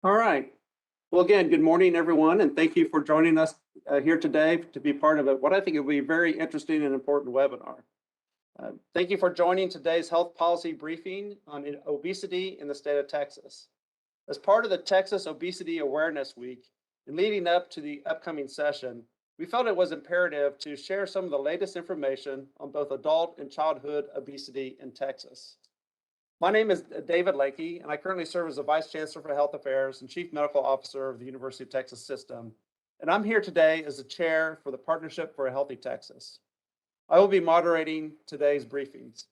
All right. Well, again, good morning, everyone, and thank you for joining us here today to be part of what I think will be a very interesting and important webinar. Thank you for joining today's health policy briefing on obesity in the state of Texas. As part of the Texas Obesity Awareness Week and leading up to the upcoming session, we felt it was imperative to share some of the latest information on both adult and childhood obesity in Texas. My name is David Lakey, and I currently serve as the Vice Chancellor for Health Affairs and Chief Medical Officer of the University of Texas System. And I'm here today as the Chair for the Partnership for a Healthy Texas. I will be moderating today's briefings.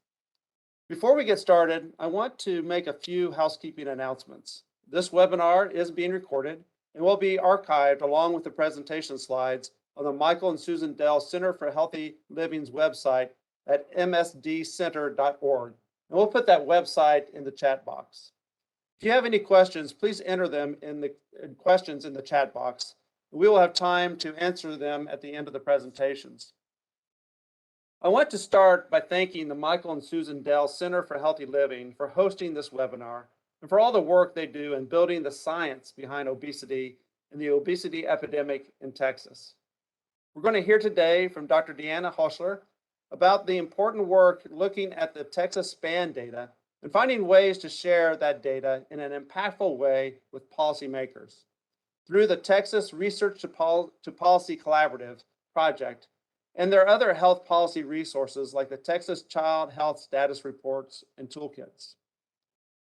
Before we get started, I want to make a few housekeeping announcements. This webinar is being recorded and will be archived along with the presentation slides on the Michael and Susan Dell Center for Healthy Living's website at msdcenter.org. And we'll put that website in the chat box. If you have any questions, please enter them in the questions in the chat box. We will have time to answer them at the end of the presentations. I want to start by thanking the Michael and Susan Dell Center for Healthy Living for hosting this webinar and for all the work they do in building the science behind obesity and the obesity epidemic in Texas. We're going to hear today from Dr. Deanna Hoschler about the important work looking at the Texas SPAN data and finding ways to share that data in an impactful way with policymakers. Through the Texas Research to Policy Collaborative Project and their other health policy resources like the Texas Child Health Status Reports and Toolkits.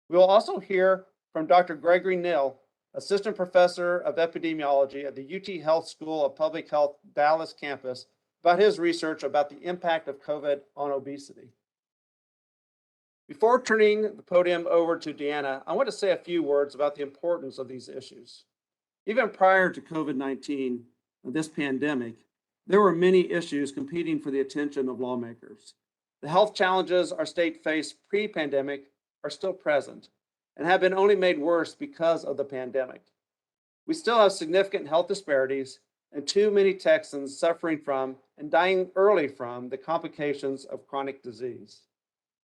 We will also hear from Dr. Gregory Neal, Assistant Professor of Epidemiology at the UTHealth School of Public Health Dallas campus, about his research about the impact of COVID on obesity. Before turning the podium over to Deanna, I want to say a few words about the importance of these issues. Even prior to COVID-19, this pandemic, there were many issues competing for the attention of lawmakers. The health challenges our state faced pre-pandemic are still present and have been only made worse because of the pandemic. We still have significant health disparities and too many Texans suffering from and dying early from the complications of chronic disease.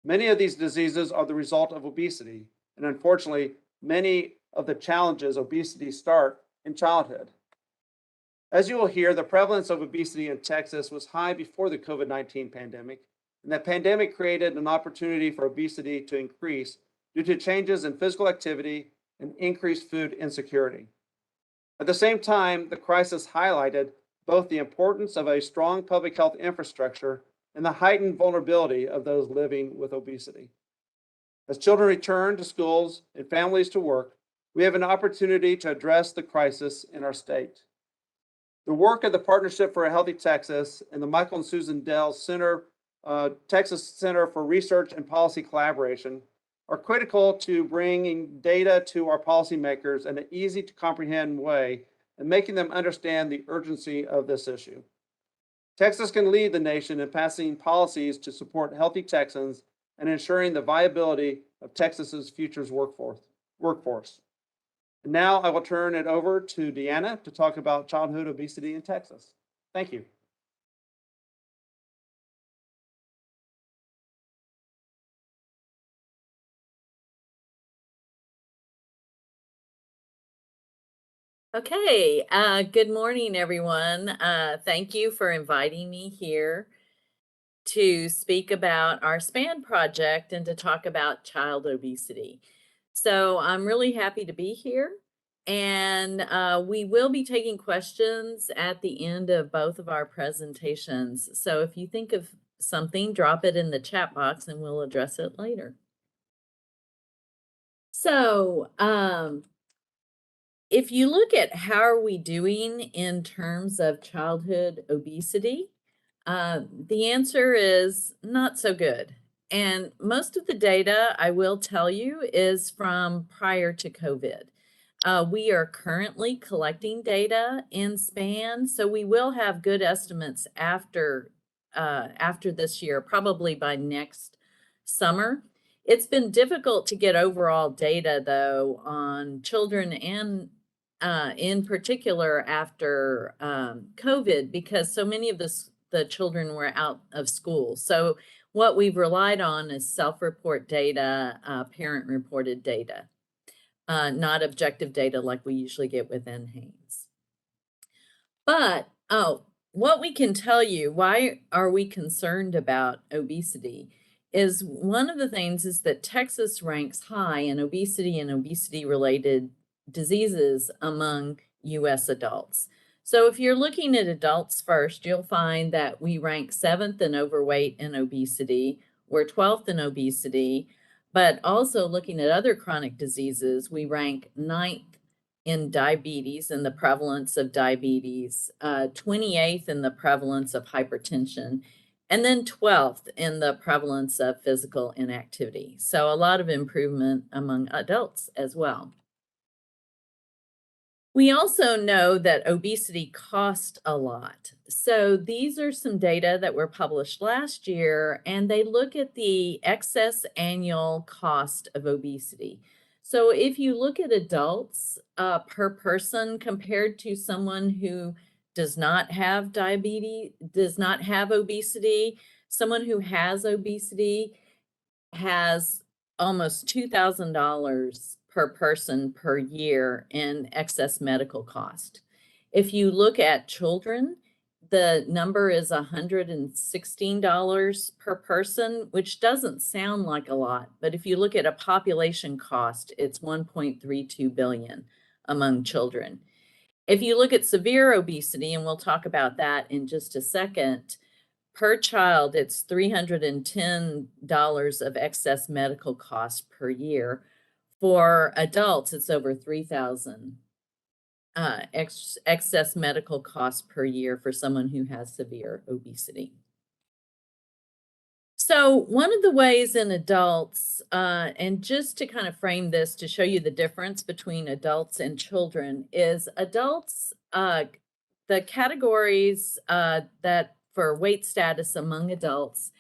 Many of these diseases are the result of obesity, and unfortunately, many of the challenges obesity start in childhood. As you will hear, the prevalence of obesity in Texas was high before the COVID-19 pandemic, and the pandemic created an opportunity for obesity to increase due to changes in physical activity and increased food insecurity. At the same time, the crisis highlighted both the importance of a strong public health infrastructure and the heightened vulnerability of those living with obesity. As children return to schools and families to work, we have an opportunity to address the crisis in our state. The work of the Partnership for a Healthy Texas and the Michael and Susan Dell Center, Texas Center for Research and Policy Collaboration are critical to bringing data to our policymakers in an easy to comprehend way and making them understand the urgency of this issue. Texas can lead the nation in passing policies to support healthy Texans and ensuring the viability of Texas's future's workforce. And now I will turn it over to Deanna to talk about childhood obesity in Texas. Thank you. Okay, good morning, everyone. Thank you for inviting me here to speak about our SPAN project and to talk about child obesity. So I'm really happy to be here, and we will be taking questions at the end of both of our presentations. So if you think of something, drop it in the chat box and we'll address it later. So, if you look at how are we doing in terms of childhood obesity, the answer is not so good. And most of the data, I will tell you, is from prior to COVID. We are currently collecting data in SPAN, so we will have good estimates after this year, probably by next summer. It's been difficult to get overall data, though, on children and in particular after COVID, because so many of the children were out of school. So what we've relied on is self-report data, parent-reported data. not objective data like we usually get with NHANES. But, what we can tell you, why are we concerned about obesity, is one of the things is that Texas ranks high in obesity and obesity-related diseases among U.S. adults. So if you're looking at adults first, you'll find that we rank 7th in overweight and obesity, we're 12th in obesity, but also looking at other chronic diseases, we rank 9th in diabetes and the prevalence of diabetes, 28th in the prevalence of hypertension, and then 12th in the prevalence of physical inactivity. So a lot of improvement among adults as well. We also know that obesity costs a lot. So these are some data that were published last year, and they look at the excess annual cost of obesity. So if you look at adults per person compared to someone who does not have diabetes, does not have obesity, someone who has obesity has almost $2,000 per person per year in excess medical cost. If you look at children, the number is $116 per person, which doesn't sound like a lot, but if you look at a population cost, it's 1.32 billion among children. If you look at severe obesity, and we'll talk about that in just a second, per child, it's $310 of excess medical cost per year. For adults, it's over 3,000 excess medical costs per year for someone who has severe obesity. So one of the ways in adults, and just to kind of frame this to show you the difference between adults and children, is adults, the categories that for weight status among adults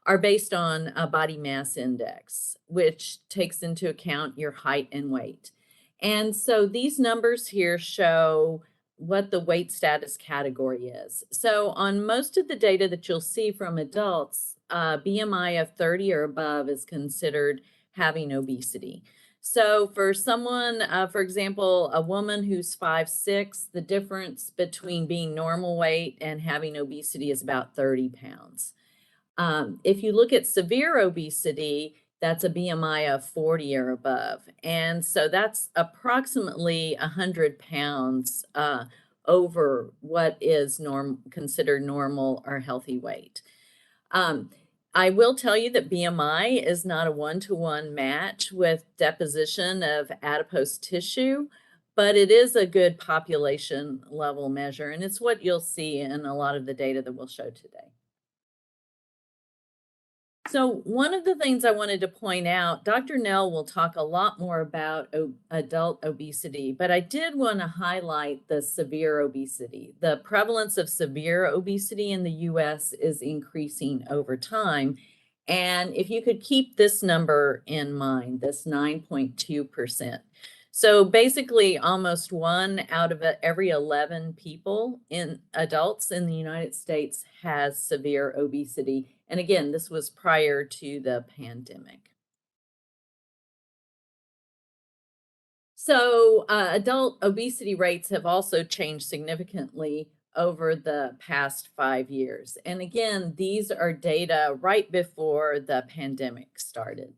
are based on a body mass index, which takes into account your height and weight. And so these numbers here show what the weight status category is. So on most of the data that you'll see from adults, BMI of 30 or above is considered having obesity. So for someone, for example, a woman who's 5'6", the difference between being normal weight and having obesity is about 30 pounds. If you look at severe obesity, that's a BMI of 40 or above. And so that's approximately 100 pounds over what is considered normal or healthy weight. I will tell you that BMI is not a one-to-one match with deposition of adipose tissue, but it is a good population level measure, and it's what you'll see in a lot of the data that we'll show today. So one of the things I wanted to point out, Dr. Nell will talk a lot more about adult obesity, but I did want to highlight the severe obesity. The prevalence of severe obesity in the US is increasing over time. And if you could keep this number in mind, this 9.2%. So basically almost 1 out of every 11 people in adults in the United States has severe obesity. And again, this was prior to the pandemic. So adult obesity rates have also changed significantly over the past 5 years. And again, these are data right before the pandemic started.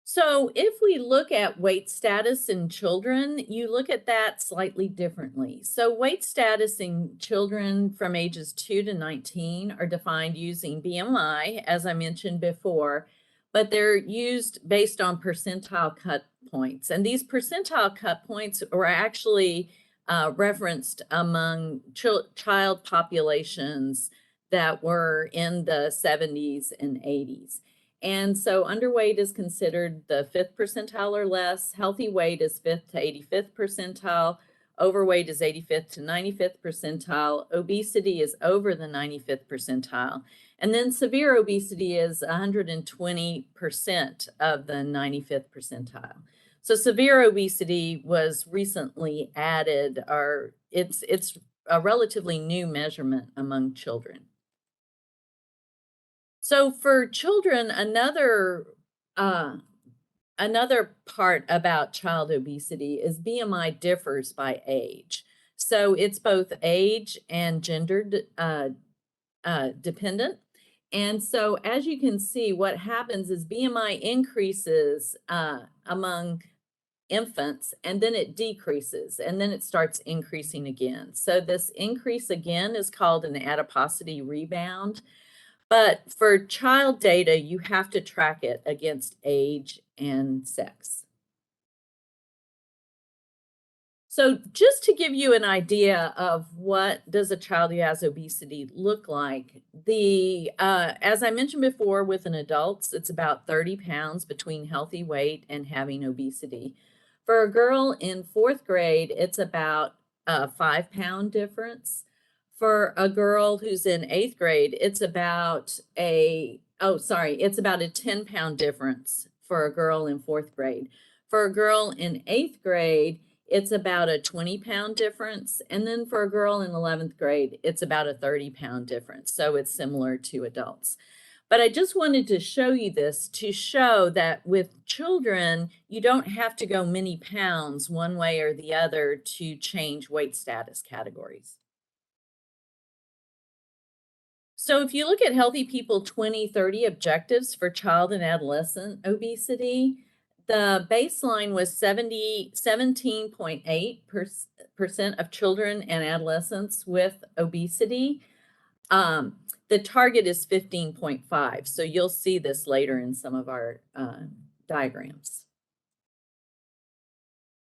So if we look at weight status in children, you look at that slightly differently. So weight status in children from ages 2 to 19 are defined using BMI, as I mentioned before, but they're used based on percentile cut points. And these percentile cut points were actually referenced among child populations that were in the 70s and 80s. And so underweight is considered the 5th percentile or less. Healthy weight is 5th to 85th percentile. Overweight is 85th to 95th percentile. Obesity is over the 95th percentile. And then severe obesity is 120% of the 95th percentile. So severe obesity was recently added, or it's a relatively new measurement among children. So for children, another another part about child obesity is BMI differs by age. So it's both age and gender dependent. And so as you can see, what happens is BMI increases among infants, and then it decreases, and then it starts increasing again. So this increase again is called an adiposity rebound. But for child data, you have to track it against age and sex. So just to give you an idea of what does a child who has obesity look like, as I mentioned before, with an adult, it's about 30 pounds between healthy weight and having obesity. For a girl in 4th grade, it's about a 5-pound difference. For a girl who's in 8th grade, it's about it's about a 10-pound difference for a girl in 4th grade. For a girl in 8th grade, it's about a 20-pound difference. And then for a girl in 11th grade, it's about a 30-pound difference. So it's similar to adults. But I just wanted to show you this to show that with children, you don't have to go many pounds one way or the other to change weight status categories. So if you look at Healthy People 2030 objectives for child and adolescent obesity, the baseline was 17.8% of children and adolescents with obesity. The target is 15.5. So you'll see this later in some of our diagrams.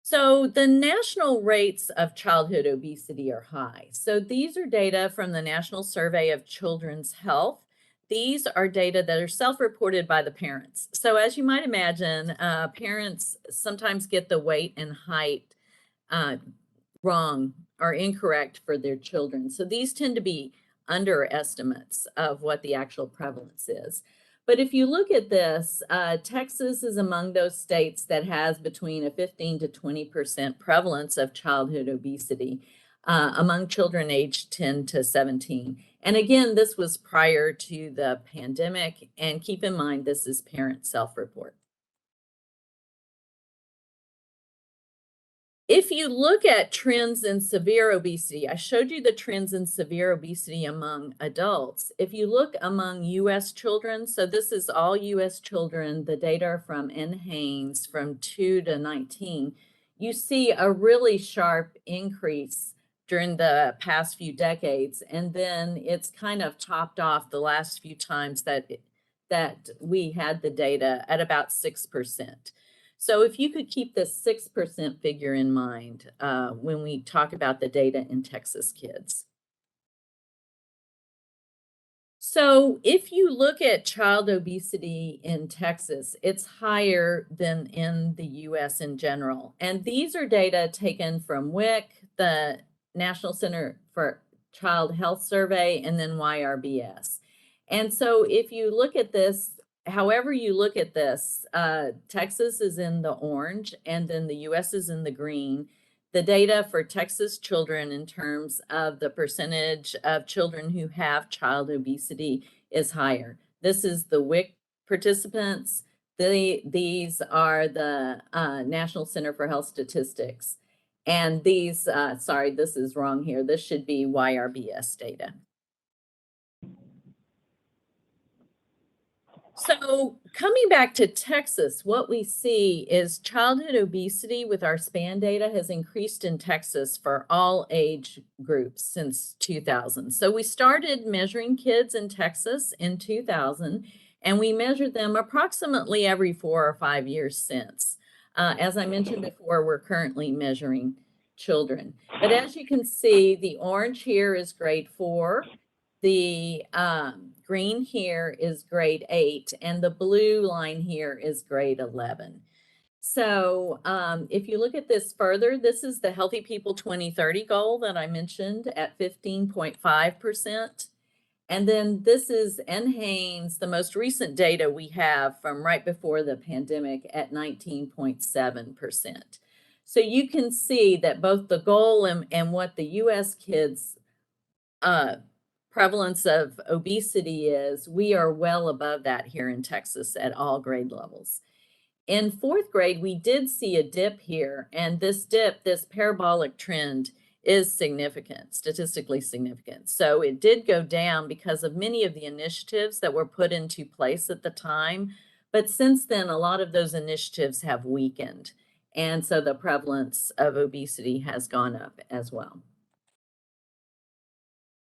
So the national rates of childhood obesity are high. So these are data from the National Survey of Children's Health. These are data that are self-reported by the parents. So as you might imagine, parents sometimes get the weight and height wrong or incorrect for their children. So these tend to be underestimates of what the actual prevalence is. But if you look at this, Texas is among those states that has between a 15 to 20% prevalence of childhood obesity among children aged 10 to 17. And again, this was prior to the pandemic. And keep in mind, this is parent self-report. If you look at trends in severe obesity, I showed you the trends in severe obesity among adults. If you look among US children, so this is all US children, the data are from NHANES from 2 to 19, you see a really sharp increase during the past few decades, and then it's kind of topped off the last few times that we had the data at about 6%. So if you could keep this 6% figure in mind when we talk about the data in Texas kids. So if you look at child obesity in Texas, it's higher than in the US in general. And these are data taken from WIC, the National Center for Child Health Survey, and then YRBS. And so if you look at this, however you look at this, Texas is in the orange and then the US is in the green. The data for Texas children in terms of the percentage of children who have child obesity is higher. This is the WIC participants. These are the National Center for Health Statistics. And these, sorry, this is wrong here. This should be YRBS data. So coming back to Texas, what we see is childhood obesity with our SPAN data has increased in Texas for all age groups since 2000. So we started measuring kids in Texas in 2000, and we measured them approximately every 4 or 5 years since. As I mentioned before, we're currently measuring children. But as you can see, the orange here is grade 4. The green here is grade 8, and the blue line here is grade 11. So if you look at this further, this is the Healthy People 2030 goal that I mentioned at 15.5%. And then this is NHANES, the most recent data we have from right before the pandemic at 19.7%. So you can see that both the goal and what the US kids prevalence of obesity is, we are well above that here in Texas at all grade levels. In fourth grade, we did see a dip here, and this dip, this parabolic trend, is significant, statistically significant. So it did go down because of many of the initiatives that were put into place at the time. But since then, a lot of those initiatives have weakened. And so the prevalence of obesity has gone up as well.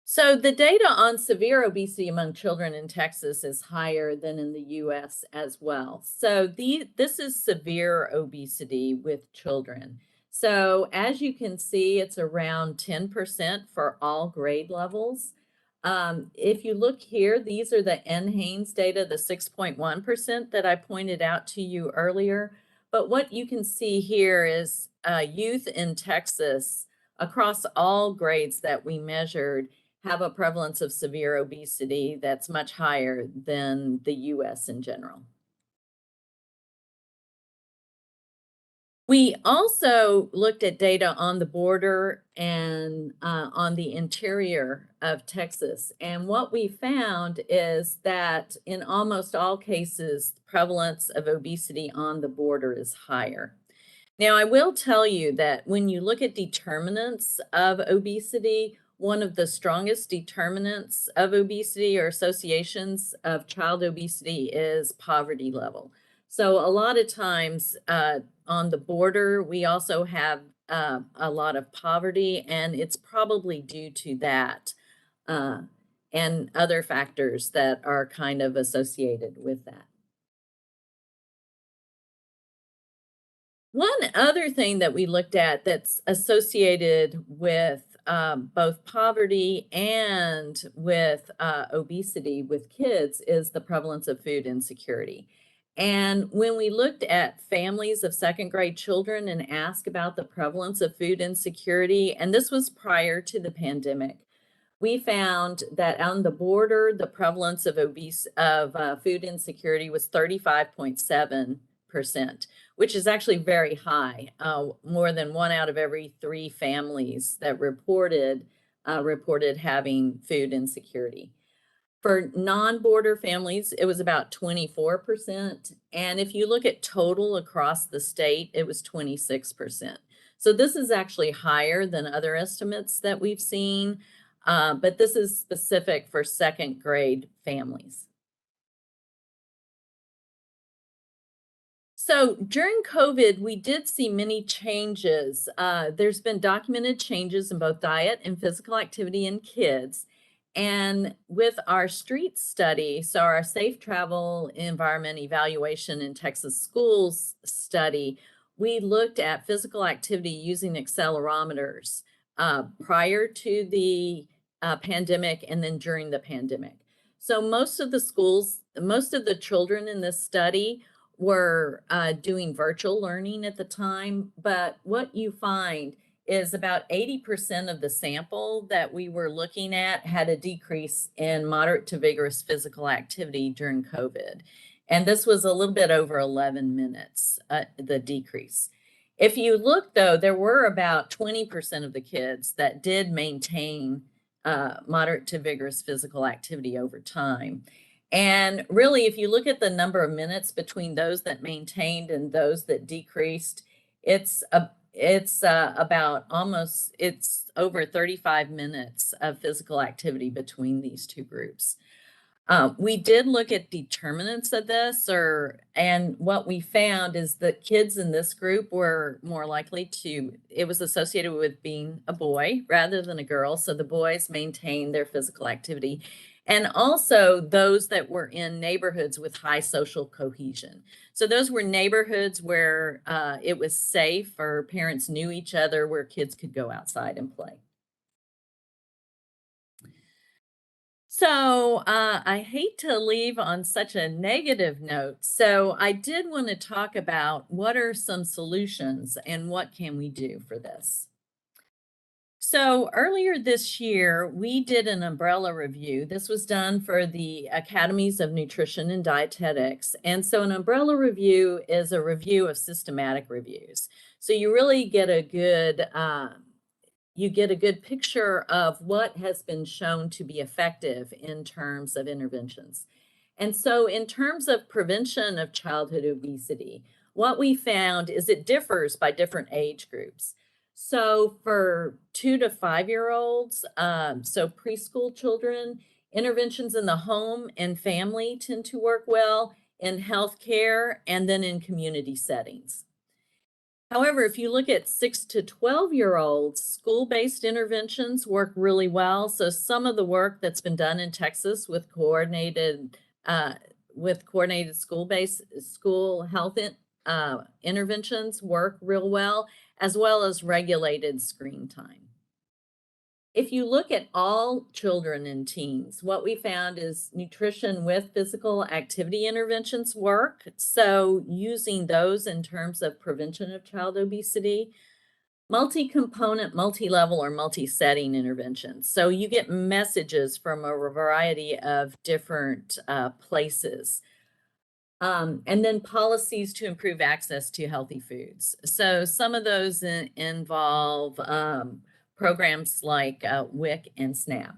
So the data on severe obesity among children in Texas is higher than in the US as well. So this is severe obesity with children. So as you can see, it's around 10% for all grade levels. If you look here, these are the NHANES data, the 6.1% that I pointed out to you earlier. But what you can see here is youth in Texas across all grades that we measured have a prevalence of severe obesity that's much higher than the US in general. We also looked at data on the border and on the interior of Texas. And what we found is that in almost all cases, the prevalence of obesity on the border is higher. Now, I will tell you that when you look at determinants of obesity, one of the strongest determinants of obesity or associations of child obesity is poverty level. So a lot of times on the border, we also have a lot of poverty, and it's probably due to that and other factors that are kind of associated with that. One other thing that we looked at that's associated with both poverty and with obesity with kids is the prevalence of food insecurity. And when we looked at families of second grade children and asked about the prevalence of food insecurity, and this was prior to the pandemic, we found that on the border, the prevalence of food insecurity was 35.7%, which is actually very high. More than 1 out of every 3 families that reported having food insecurity. For non-border families, it was about 24%. And if you look at total across the state, it was 26%. So this is actually higher than other estimates that we've seen, but this is specific for second grade families. So during COVID, we did see many changes. There's been documented changes in both diet and physical activity in kids. And with our street study, so our safe travel environment evaluation in Texas schools study, we looked at physical activity using accelerometers prior to the pandemic and then during the pandemic. So most of the children in this study were doing virtual learning at the time, but what you find is about 80% of the sample that we were looking at had a decrease in moderate to vigorous physical activity during COVID. And this was a little bit over 11 minutes, the decrease. If you look, though, there were about 20% of the kids that did maintain moderate to vigorous physical activity over time. And really, if you look at the number of minutes between those that maintained and those that decreased, it's over 35 minutes of physical activity between these two groups. We did look at determinants of this, and what we found is that kids in this group were more likely it was associated with being a boy rather than a girl. So the boys maintained their physical activity. And also those that were in neighborhoods with high social cohesion. So those were neighborhoods where it was safe, or parents knew each other, where kids could go outside and play. So I hate to leave on such a negative note. So I did want to talk about what are some solutions and what can we do for this. So earlier this year, we did an umbrella review. This was done for the Academies of Nutrition and Dietetics. And so an umbrella review is a review of systematic reviews. So you really get a good picture of what has been shown to be effective in terms of interventions. And so in terms of prevention of childhood obesity, what we found is it differs by different age groups. So for 2 to 5-year-olds, so preschool children, interventions in the home and family tend to work well, in healthcare, and then in community settings. However, if you look at 6 to 12-year-olds, school-based interventions work really well. So some of the work that's been done in Texas uh, with coordinated school health interventions work real well as regulated screen time. If you look at all children and teens, what we found is nutrition with physical activity interventions work. So using those in terms of prevention of child obesity, multi-component, multi-level, or multi-setting interventions. So you get messages from a variety of different places. And then policies to improve access to healthy foods. So some of those involve programs like WIC and SNAP.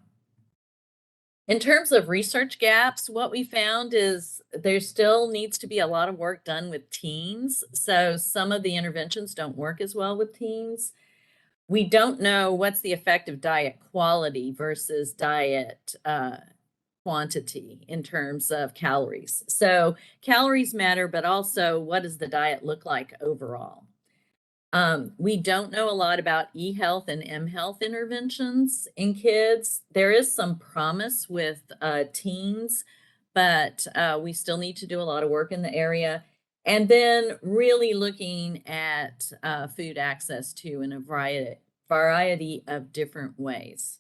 In terms of research gaps, what we found is there still needs to be a lot of work done with teens. So some of the interventions don't work as well with teens. We don't know what's the effect of diet quality versus diet quantity in terms of calories. So calories matter, but also what does the diet look like overall? We don't know a lot about e-health and m-health interventions in kids. There is some promise with teens, but we still need to do a lot of work in the area. And then really looking at food access too in a variety of different ways.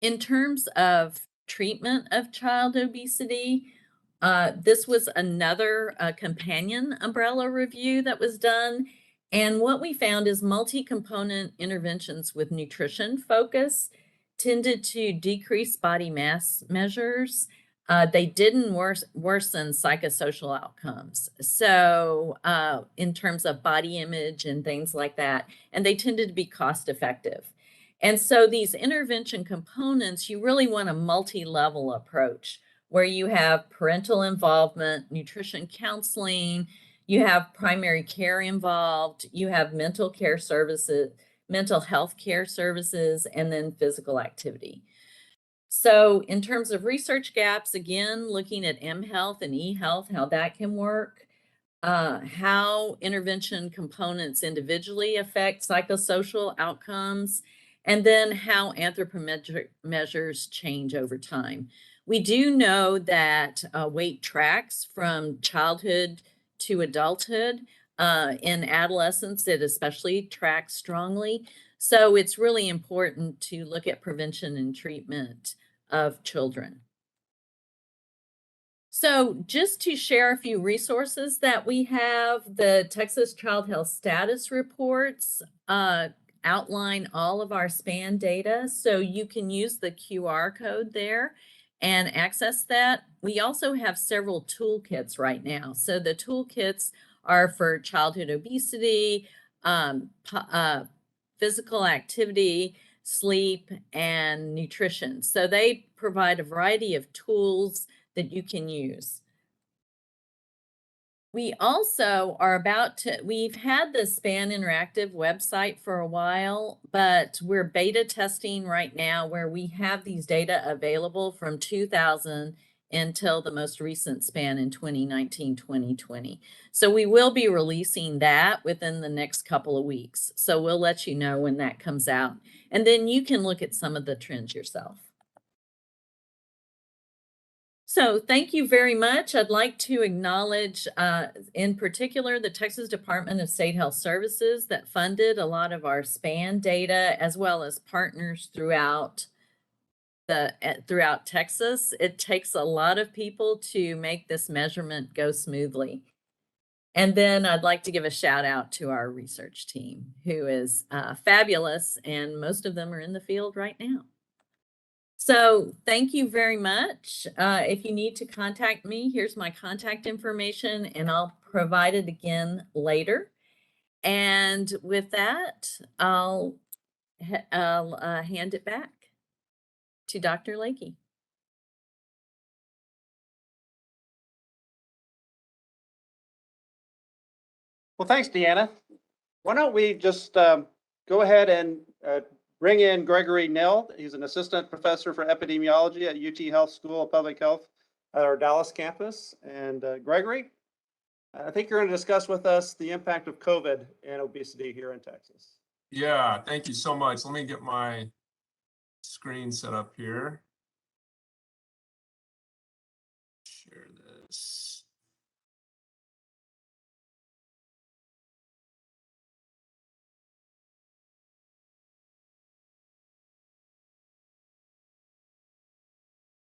In terms of treatment of child obesity, this was another companion umbrella review that was done. And what we found is multi-component interventions with nutrition focus tended to decrease body mass measures. They didn't worsen psychosocial outcomes. So in terms of body image and things like that, and they tended to be cost effective. And so these intervention components, you really want a multi-level approach where you have parental involvement, nutrition counseling, you have primary care involved, you have mental care services, mental health care services, and then physical activity. So in terms of research gaps, again, looking at m-health and e-health, how that can work, how intervention components individually affect psychosocial outcomes, and then how anthropometric measures change over time. We do know that weight tracks from childhood to adulthood. In adolescence, it especially tracks strongly. So it's really important to look at prevention and treatment of children. So just to share a few resources that we have, the Texas Child Health Status Reports outline all of our SPAN data. So you can use the QR code there and access that. We also have several toolkits right now. So the toolkits are for childhood obesity, physical activity, sleep, and nutrition. So they provide a variety of tools that you can use. We also are we've had the SPAN Interactive website for a while, but we're beta testing right now where we have these data available from 2000 until the most recent SPAN in 2019, 2020. So we will be releasing that within the next couple of weeks. So we'll let you know when that comes out. And then you can look at some of the trends yourself. So thank you very much. I'd like to acknowledge, in particular, the Texas Department of State Health Services that funded a lot of our SPAN data, as well as partners throughout Texas. It takes a lot of people to make this measurement go smoothly. And then I'd like to give a shout out to our research team, who is fabulous, and most of them are in the field right now. So thank you very much. If you need to contact me, here's my contact information, and I'll provide it again later. And with that, I'll hand it back to Dr. Lakey. Well, thanks, Deanna. Why don't we just go ahead and bring in Gregory Nell. He's an assistant professor for epidemiology at UTHealth School of Public Health at our Dallas campus. And Gregory, I think you're going to discuss with us the impact of COVID and obesity here in Texas. Yeah, thank you so much. Let me get my screen set up here. Share this.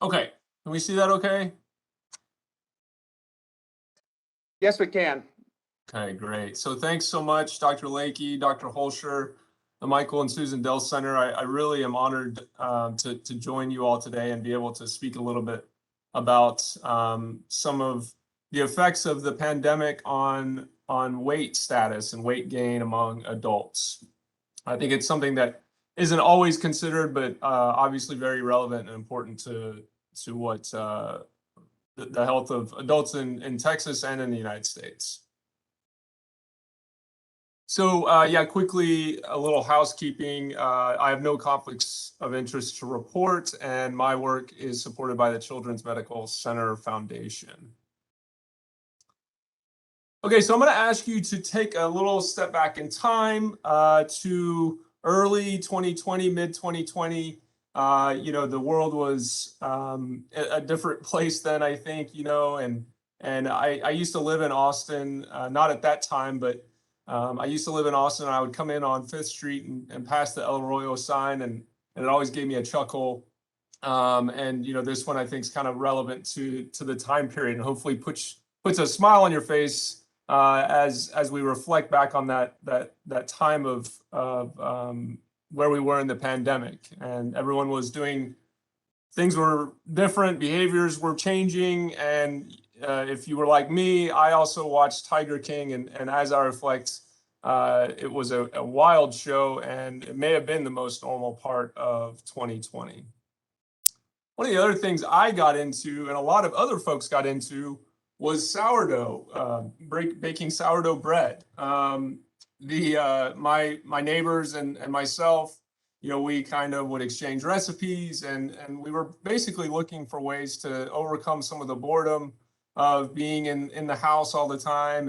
Okay, can we see that okay? Yes, we can. Okay, great. So thanks so much, Dr. Lakey, Dr. Holscher, the Michael and Susan Dell Center. I really am honored to join you all today and be able to speak a little bit about some of the effects of the pandemic on weight status and weight gain among adults. I think it's something that isn't always considered, but obviously very relevant and important to what the health of adults in Texas and in the United States. So yeah, quickly, a little housekeeping. I have no conflicts of interest to report, and my work is supported by the Children's Medical Center Foundation. Okay, so I'm going to ask you to take a little step back in time to early 2020, mid 2020. The world was a different place then, I think, and I used to live in Austin, not at that time, but I used to live in Austin, and I would come in on 5th Street and pass the El Arroyo sign, and it always gave me a chuckle. This one I think is kind of relevant to the time period, and hopefully puts a smile on your face as we reflect back on that time of where we were in the pandemic, and everyone was doing things were different, behaviors were changing, and if you were like me, I also watched Tiger King, and as I reflect, it was a wild show, and it may have been the most normal part of 2020. One of the other things I got into, and a lot of other folks got into, was sourdough, baking sourdough bread. My neighbors and myself, we kind of would exchange recipes, and we were basically looking for ways to overcome some of the boredom of being in the house all the time.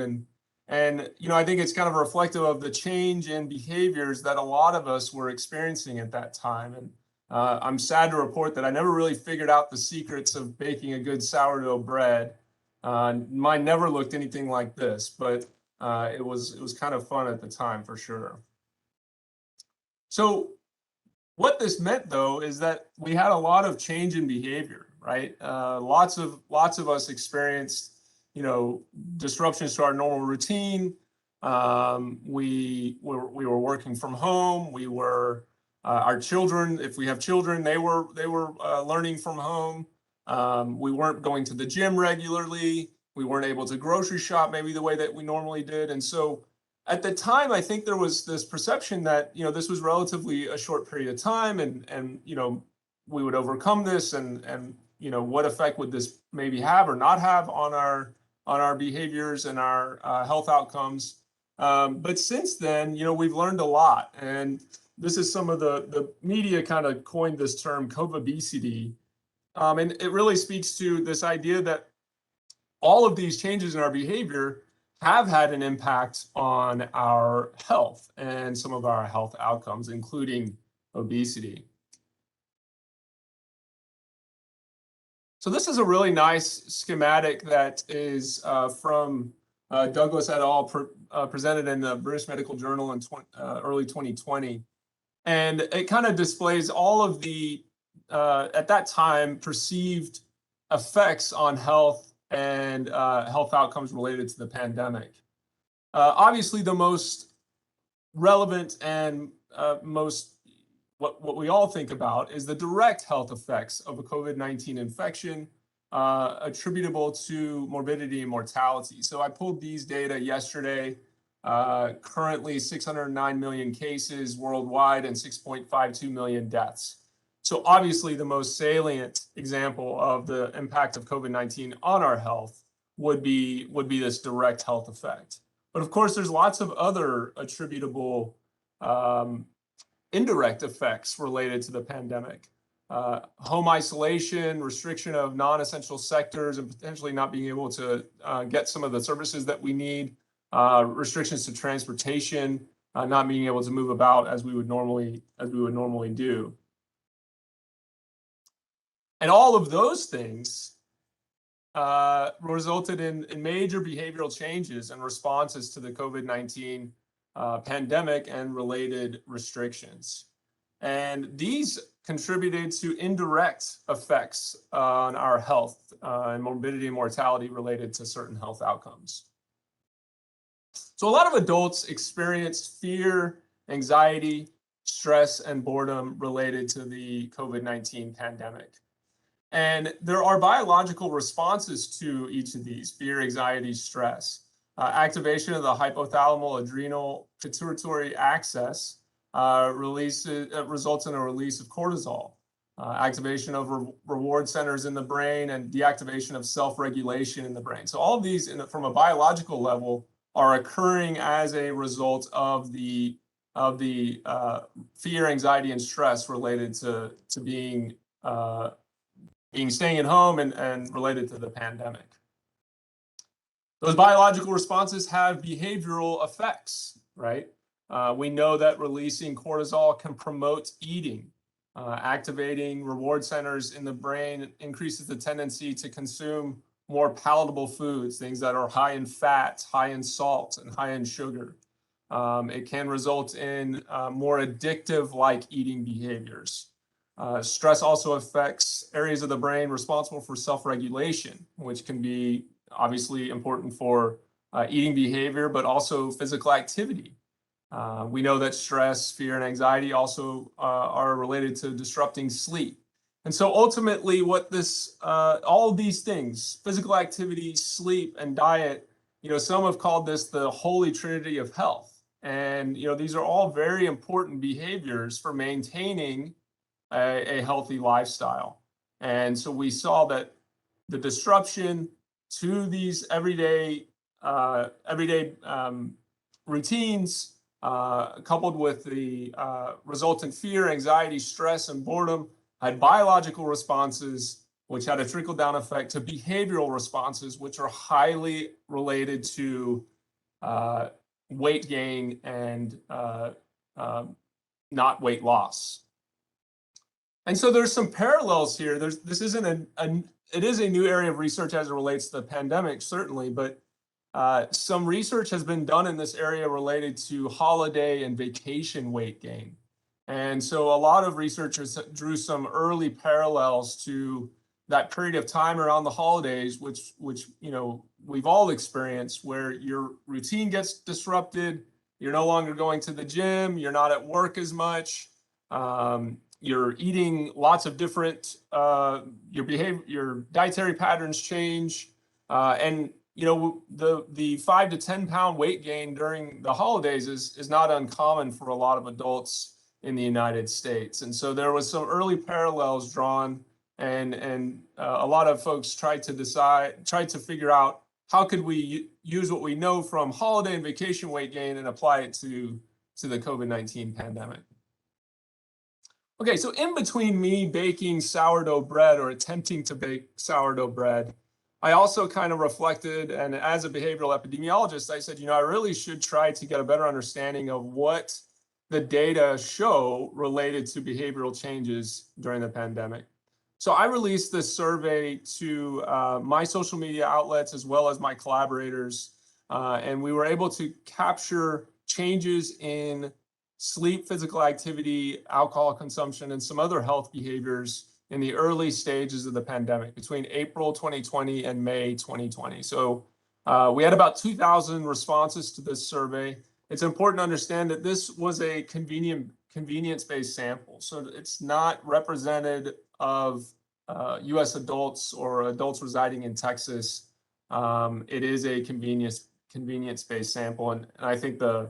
And I think it's kind of reflective of the change in behaviors that a lot of us were experiencing at that time. And I'm sad to report that I never really figured out the secrets of baking a good sourdough bread. Mine never looked anything like this, but it was kind of fun at the time for sure. So what this meant, though, is that we had a lot of change in behavior, right? Lots of us experienced, disruptions to our normal routine. We were working from home. We were our children, if we have children, they were learning from home. We weren't going to the gym regularly. We weren't able to grocery shop maybe the way that we normally did, and so at the time, I think there was this perception that, this was relatively a short period of time, and we would overcome this, and what effect would this maybe have or not have on our behaviors and our health outcomes. But since then, we've learned a lot, and this is some of the media kind of coined this term COVID-obesity, and it really speaks to this idea that all of these changes in our behavior have had an impact on our health and some of our health outcomes, including obesity. So this is a really nice schematic that is from Douglas et al. Presented in the British Medical Journal in early 2020. And it kind of displays all of the, at that time, perceived effects on health and health outcomes related to the pandemic. Obviously, the most relevant and most what we all think about is the direct health effects of a COVID-19 infection attributable to morbidity and mortality. So I pulled these data yesterday. Currently 609 million cases worldwide and 6.52 million deaths. So obviously the most salient example of the impact of COVID-19 on our health would be this direct health effect. But of course, there's lots of other attributable indirect effects related to the pandemic. Home isolation, restriction of non-essential sectors, and potentially not being able to get some of the services that we need, restrictions to transportation, not being able to move about as we would normally do. And all of those things resulted in major behavioral changes and responses to the COVID-19 pandemic and related restrictions. And these contributed to indirect effects on our health and morbidity and mortality related to certain health outcomes. So a lot of adults experienced fear, anxiety, stress, and boredom related to the COVID-19 pandemic. And there are biological responses to each of these: fear, anxiety, stress. Activation of the hypothalamo adrenal pituitary axis results in a release of cortisol. Activation of reward centers in the brain and deactivation of self-regulation in the brain. So all of these, from a biological level, are occurring as a result of the fear, anxiety, and stress related to staying at home and related to the pandemic. Those biological responses have behavioral effects, right? We know that releasing cortisol can promote eating. Activating reward centers in the brain increases the tendency to consume more palatable foods, things that are high in fat, high in salt, and high in sugar. It can result in more addictive-like eating behaviors. Stress also affects areas of the brain responsible for self-regulation, which can be obviously important for eating behavior, but also physical activity. We know that stress, fear, and anxiety also are related to disrupting sleep. And so ultimately what all of these things, physical activity, sleep, and diet, some have called this the holy trinity of health. And, these are all very important behaviors for maintaining a healthy lifestyle. And so we saw that the disruption to these everyday routines, coupled with the resultant fear, anxiety, stress, and boredom, had biological responses, which had a trickle-down effect to behavioral responses, which are highly related to weight gain and not weight loss. And so there's some parallels here. This isn't it is a new area of research as it relates to the pandemic, certainly, but some research has been done in this area related to holiday and vacation weight gain. And so a lot of researchers drew some early parallels to that period of time around the holidays, which we've all experienced, where your routine gets disrupted. You're no longer going to the gym. You're not at work as much. You're eating lots of different, your dietary patterns change. And the 5 to 10 pound weight gain during the holidays is not uncommon for a lot of adults in the United States. And so there was some early parallels drawn, and a lot of folks tried to figure out how could we use what we know from holiday and vacation weight gain and apply it to the COVID-19 pandemic. Okay, so in between me baking sourdough bread or attempting to bake sourdough bread, I also kind of reflected, and as a behavioral epidemiologist, I said, I really should try to get a better understanding of what the data show related to behavioral changes during the pandemic. So I released this survey to my social media outlets as well as my collaborators, and we were able to capture changes in sleep, physical activity, alcohol consumption, and some other health behaviors in the early stages of the pandemic between April 2020 and May 2020. So we had about 2,000 responses to this survey. It's important to understand that this was a convenience-based sample. So it's not representative of US adults or adults residing in Texas. It is a convenience-based sample. And I think the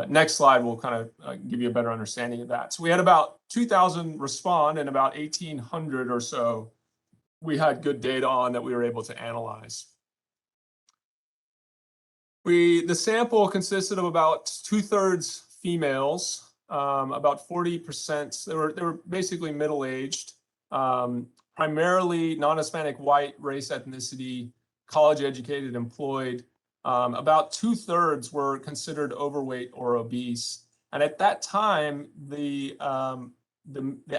next slide will kind of give you a better understanding of that. So we had about 2,000 respond, and about 1,800 or so we had good data on that we were able to analyze. The sample consisted of about 2/3 females, about 40%. They were basically middle-aged, primarily non-Hispanic, white, race, ethnicity, college-educated, employed. About 2/3 were considered overweight or obese. And at that time, the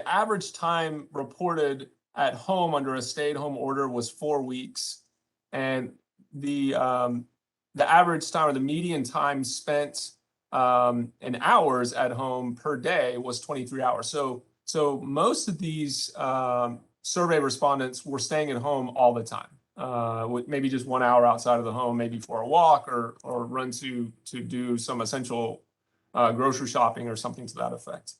average time reported at home under a stay-at-home order was 4 weeks, and the average time, or the median time spent in hours at home per day, was 23 hours. So most of these survey respondents were staying at home all the time, with maybe just 1 hour outside of the home, maybe for a walk or run to do some essential grocery shopping or something to that effect.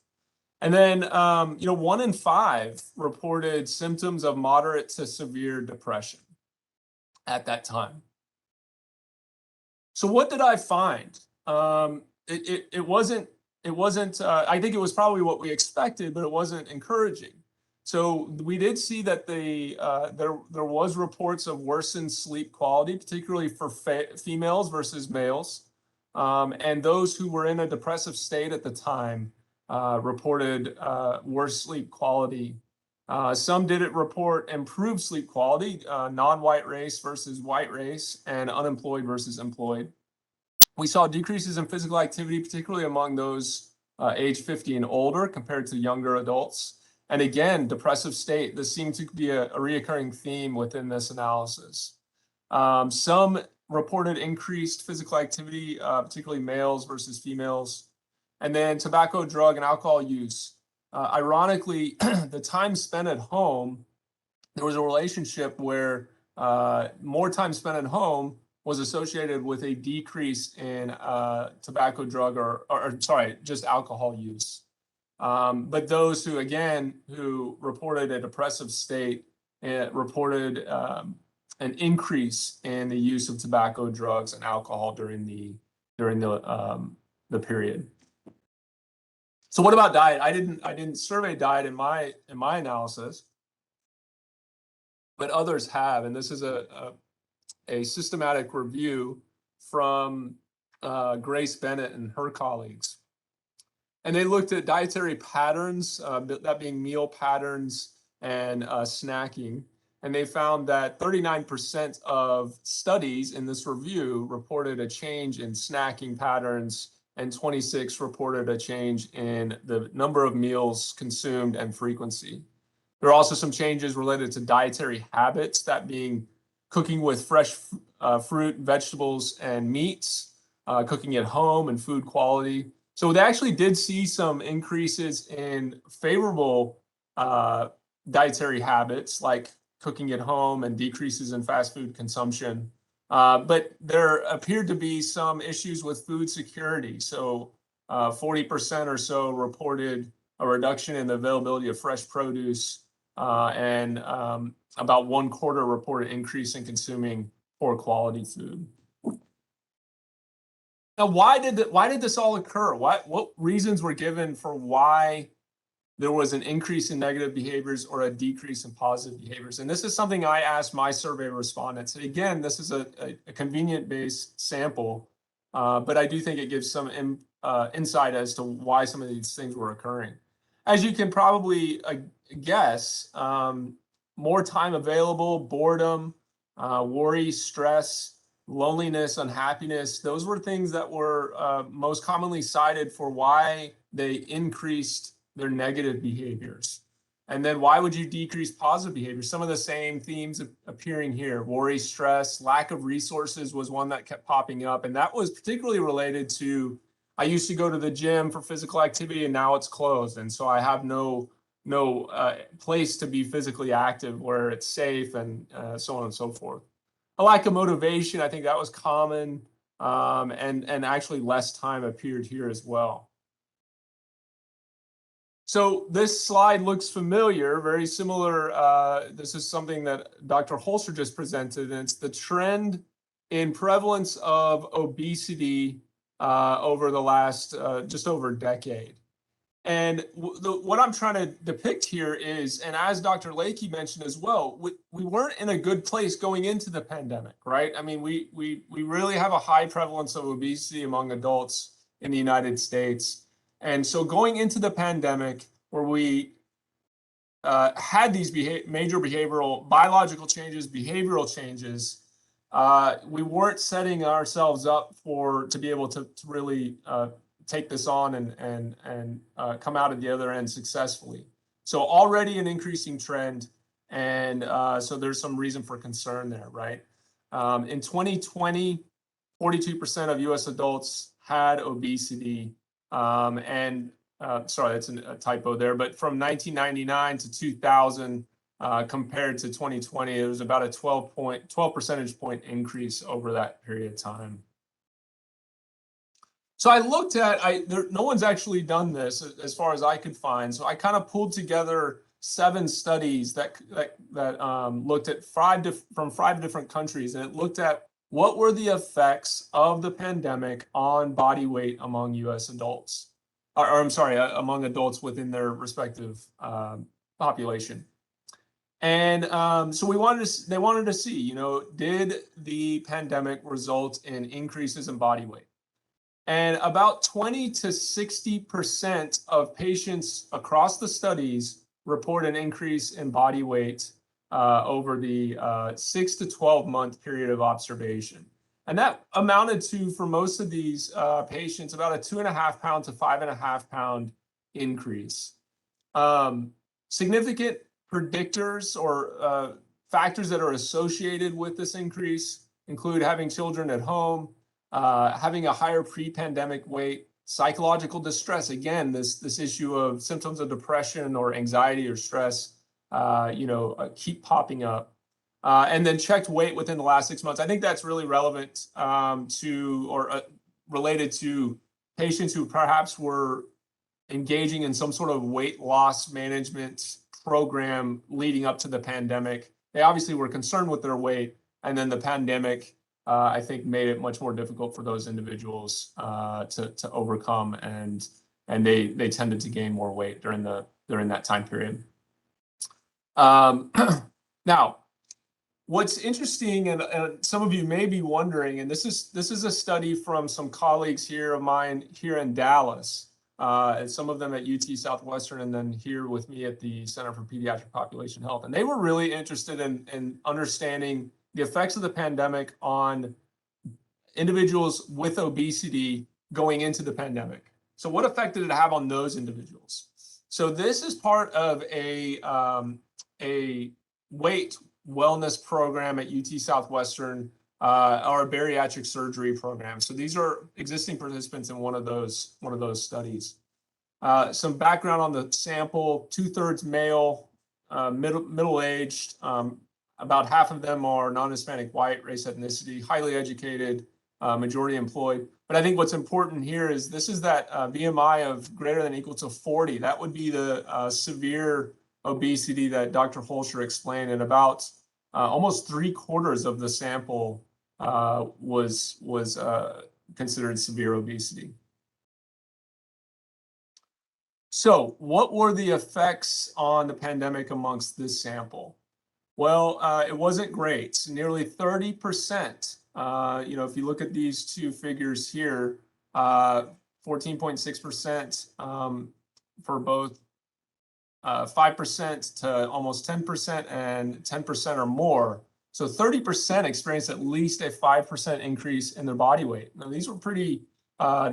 And then, 1 in 5 reported symptoms of moderate to severe depression at that time. So what did I find? It wasn't. I think it was probably what we expected, but it wasn't encouraging. So we did see that there was reports of worsened sleep quality, particularly for females versus males, and those who were in a depressive state at the time reported worse sleep quality. Some didn't report improved sleep quality, non-white race versus white race, and unemployed versus employed. We saw decreases in physical activity, particularly among those age 50 and older compared to younger adults. And again, depressive state, this seemed to be a reoccurring theme within this analysis. Some reported increased physical activity, particularly males versus females. And then tobacco, drug, and alcohol use. Ironically, the time spent at home, there was a relationship where more time spent at home was associated with a decrease in tobacco, drug, or just alcohol use. But those who reported a depressive state reported an increase in the use of tobacco, drugs, and alcohol during the period. So what about diet? I didn't survey diet in my analysis, but others have, and this is a systematic review from Grace Bennett and her colleagues. And they looked at dietary patterns, that being meal patterns and snacking. And they found that 39% of studies in this review reported a change in snacking patterns, and 26 reported a change in the number of meals consumed and frequency. There are also some changes related to dietary habits, that being cooking with fresh fruit, vegetables, and meats, cooking at home, and food quality. So they actually did see some increases in favorable dietary habits, like cooking at home, and decreases in fast food consumption. But there appeared to be some issues with food security. So 40% or so reported a reduction in the availability of fresh produce, and about 1/4 reported increase in consuming poor quality food. Now, why did this all occur? What reasons were given for why there was an increase in negative behaviors or a decrease in positive behaviors? And this is something I asked my survey respondents. And again, this is a convenient-based sample, but I do think it gives some insight as to why some of these things were occurring. As you can probably guess, more time available, boredom, worry, stress, loneliness, unhappiness, those were things that were most commonly cited for why they increased their negative behaviors. And then why would you decrease positive behaviors? Some of the same themes appearing here. Worry, stress, lack of resources was one that kept popping up. And that was particularly related to, I used to go to the gym for physical activity and now it's closed. And so I have no place to be physically active where it's safe, and so on and so forth. A lack of motivation, I think that was common, and actually less time appeared here as well. So this slide looks familiar, very similar. This is something that Dr. Holster just presented, and it's the trend in prevalence of obesity over the last just over a decade. And what I'm trying to depict here is, and as Dr. Lakey mentioned as well, we weren't in a good place going into the pandemic, right? I mean, we really have a high prevalence of obesity among adults in the United States. And so going into the pandemic, where we had these major biological changes, behavioral changes, we weren't setting ourselves up to be able to really take this on and come out of the other end successfully. So already an increasing trend, and so there's some reason for concern there, right? In 2020, 42% of U.S. adults had obesity, and sorry, that's a typo there, but from 1999 to 2000, compared to 2020, it was about a 12 percentage point increase over that period of time. So I looked at, no one's actually done this as far as I could find. So I kind of pulled together 7 studies that looked at from 5 different countries, and it looked at what were the effects of the pandemic on body weight among U.S. adults, or I'm sorry, among adults within their respective population. And so they wanted to see, you know, did the pandemic result in increases in body weight? And about 20 to 60% of patients across the studies report an increase in body weight over the 6 to 12 month period of observation. And that amounted to, for most of these patients, about a 2.5 pound to 5.5 pound increase. Significant predictors or factors that are associated with this increase include having children at home, having a higher pre-pandemic weight, psychological distress. Again, this issue of symptoms of depression or anxiety or stress, keep popping up. And then checked weight within the last 6 months. I think that's really relevant related to patients who perhaps were engaging in some sort of weight loss management program leading up to the pandemic. They obviously were concerned with their weight, and then the pandemic, I think, made it much more difficult for those individuals to overcome, and they tended to gain more weight during that time period. Now, what's interesting, and some of you may be wondering, and this is a study from some colleagues here of mine here in Dallas, and some of them at UT Southwestern, and then here with me at the Center for Pediatric Population Health. And they were really interested in understanding the effects of the pandemic on individuals with obesity going into the pandemic. So what effect did it have on those individuals? So this is part of a weight wellness program at UT Southwestern, or a bariatric surgery program. So these are existing participants in one of those studies. Some background on the sample: 2/3 male, middle-aged. About half of them are non-Hispanic white, race, ethnicity, highly educated, majority employed. But I think what's important here is this is that BMI of greater than or equal to 40. That would be the severe obesity that Dr. Holscher explained, and about almost 3/4 of the sample was considered severe obesity. So what were the effects on the pandemic amongst this sample? Well, it wasn't great. Nearly 30%. If you look at these two figures here, 14.6% for both 5% to almost 10% and 10% or more. So 30% experienced at least a 5% increase in their body weight. Now, these were pretty.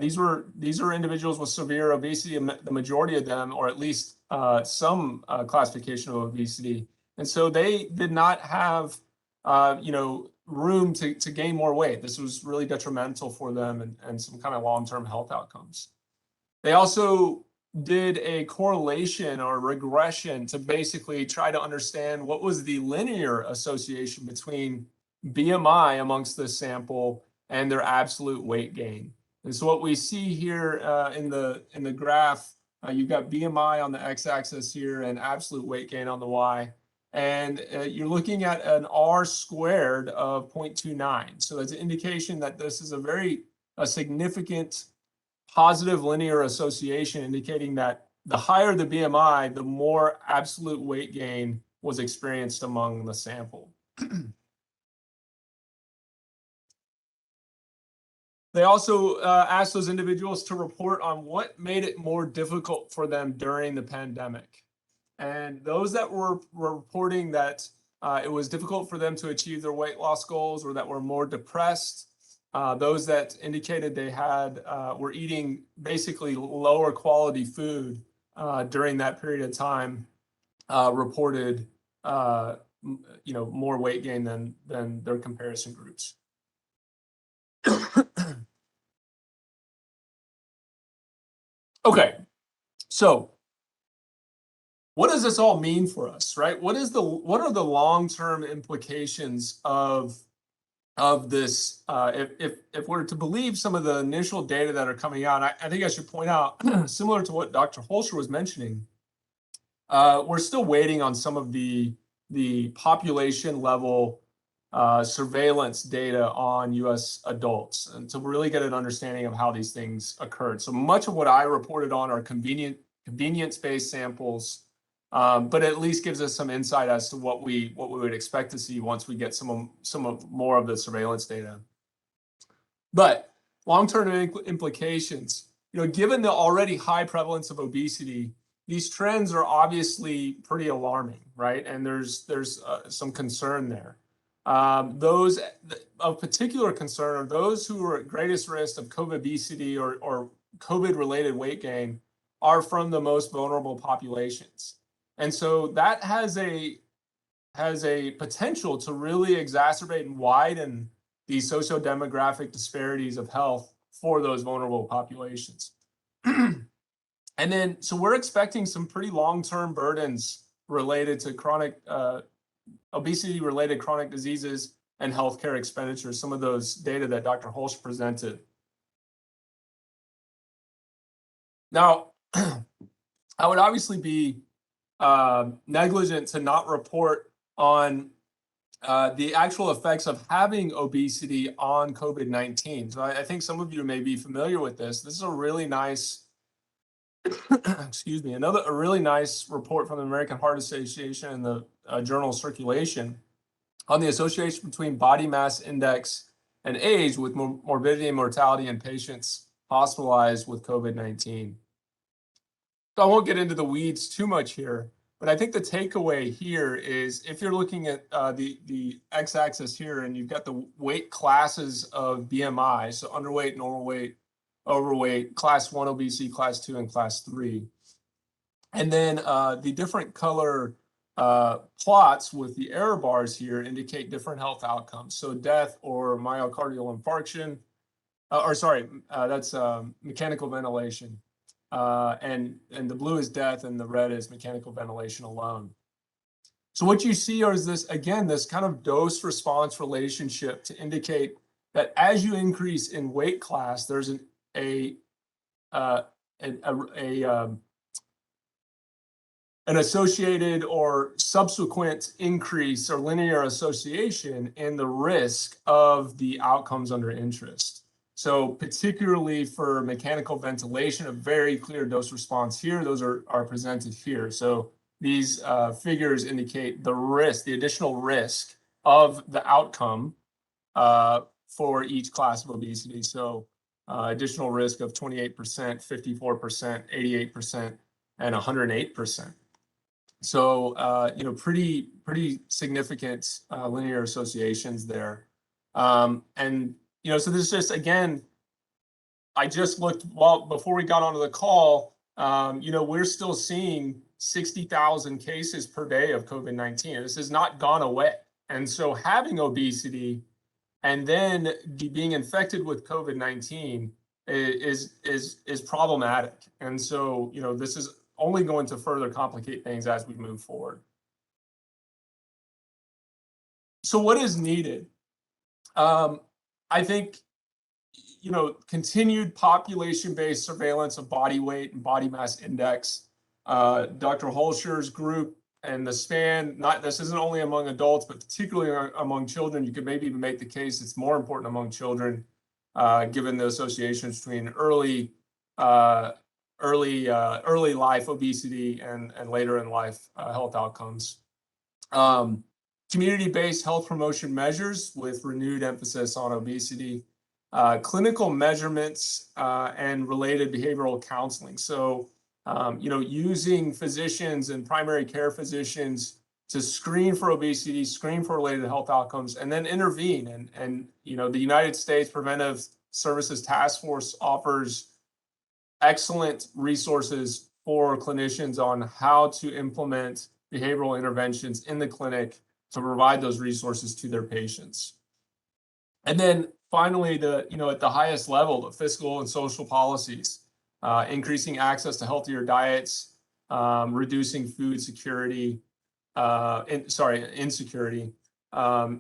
These are individuals with severe obesity, the majority of them, or at least some classification of obesity. And so they did not have, room to gain more weight. This was really detrimental for them and some kind of long-term health outcomes. They also did a correlation or regression to basically try to understand what was the linear association between BMI amongst this sample and their absolute weight gain. And so what we see here in the graph, you've got BMI on the x-axis here and absolute weight gain on the y. And you're looking at an R squared of 0.29. So that's an indication that this is a significant positive linear association, indicating that the higher the BMI, the more absolute weight gain was experienced among the sample. They also asked those individuals to report on what made it more difficult for them during the pandemic. And those that were reporting that it was difficult for them to achieve their weight loss goals, or that were more depressed, those that indicated they had were eating basically lower quality food during that period of time, reported more weight gain than their comparison groups. Okay, so what does this all mean for us, right? What are the long-term implications of this? If we're to believe some of the initial data that are coming out, I think I should point out, similar to what Dr. Holscher was mentioning, we're still waiting on some of the population level surveillance data on U.S. adults, and to really get an understanding of how these things occurred. So much of what I reported on are convenience-based samples, but at least gives us some insight as to what we would expect to see once we get some more of the surveillance data. But long-term implications, given the already high prevalence of obesity, these trends are obviously pretty alarming, right? And there's some concern there. Those of particular concern are those who are at greatest risk of COVID obesity or COVID-related weight gain are from the most vulnerable populations. And so that has a potential to really exacerbate and widen these socio-demographic disparities of health for those vulnerable populations. And then, so we're expecting some pretty long-term burdens related to chronic obesity-related chronic diseases and healthcare expenditures, some of those data that Dr. Holsch presented. Now, I would obviously be negligent to not report on the actual effects of having obesity on COVID-19. So I think some of you may be familiar with this. This is a really nice, excuse me, a really nice report from the American Heart Association and the journal Circulation on the association between body mass index and age with morbidity and mortality in patients hospitalized with COVID-19. So I won't get into the weeds too much here, but I think the takeaway here is if you're looking at the x-axis here and you've got the weight classes of BMI, so underweight, normal weight, overweight, class 1 obesity, class 2, and class 3. And then the different color plots with the error bars here indicate different health outcomes. So death or myocardial infarction, that's mechanical ventilation. And the blue is death and the red is mechanical ventilation alone. So what you see is this, again, this kind of dose response relationship to indicate that as you increase in weight class, there's an associated or subsequent increase or linear association in the risk of the outcomes under interest. So particularly for mechanical ventilation, a very clear dose response here. Those are presented here. So these figures indicate the risk, the additional risk of the outcome for each class of obesity. So additional risk of 28%, 54%, 88%, and 108%. So pretty significant linear associations there. And so this is just, again, I just looked before we got onto the call. We're still seeing 60,000 cases per day of COVID-19. This has not gone away, and so having obesity and then being infected with COVID-19 is problematic. And so, this is only going to further complicate things as we move forward. So what is needed? I think, continued population-based surveillance of body weight and body mass index. Dr. Holscher's group and the span, this isn't only among adults, but particularly among children. You could maybe even make the case it's more important among children, given the associations between early early life obesity and later in life health outcomes. Community-based health promotion measures with renewed emphasis on obesity, clinical measurements and related behavioral counseling. So, using physicians and primary care physicians to screen for obesity, screen for related health outcomes, and then intervene. And the United States Preventive Services Task Force offers excellent resources for clinicians on how to implement behavioral interventions in the clinic to provide those resources to their patients. And then finally, at the highest level, the fiscal and social policies, increasing access to healthier diets, reducing food security, insecurity,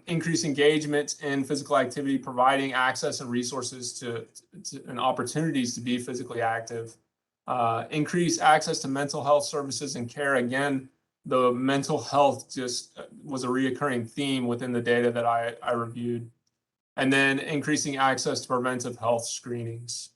increase engagement in physical activity, providing access and resources and opportunities to be physically active, increase access to mental health services and care. Again, the mental health just was a reoccurring theme within the data that I reviewed. And then increasing access to preventive health screenings.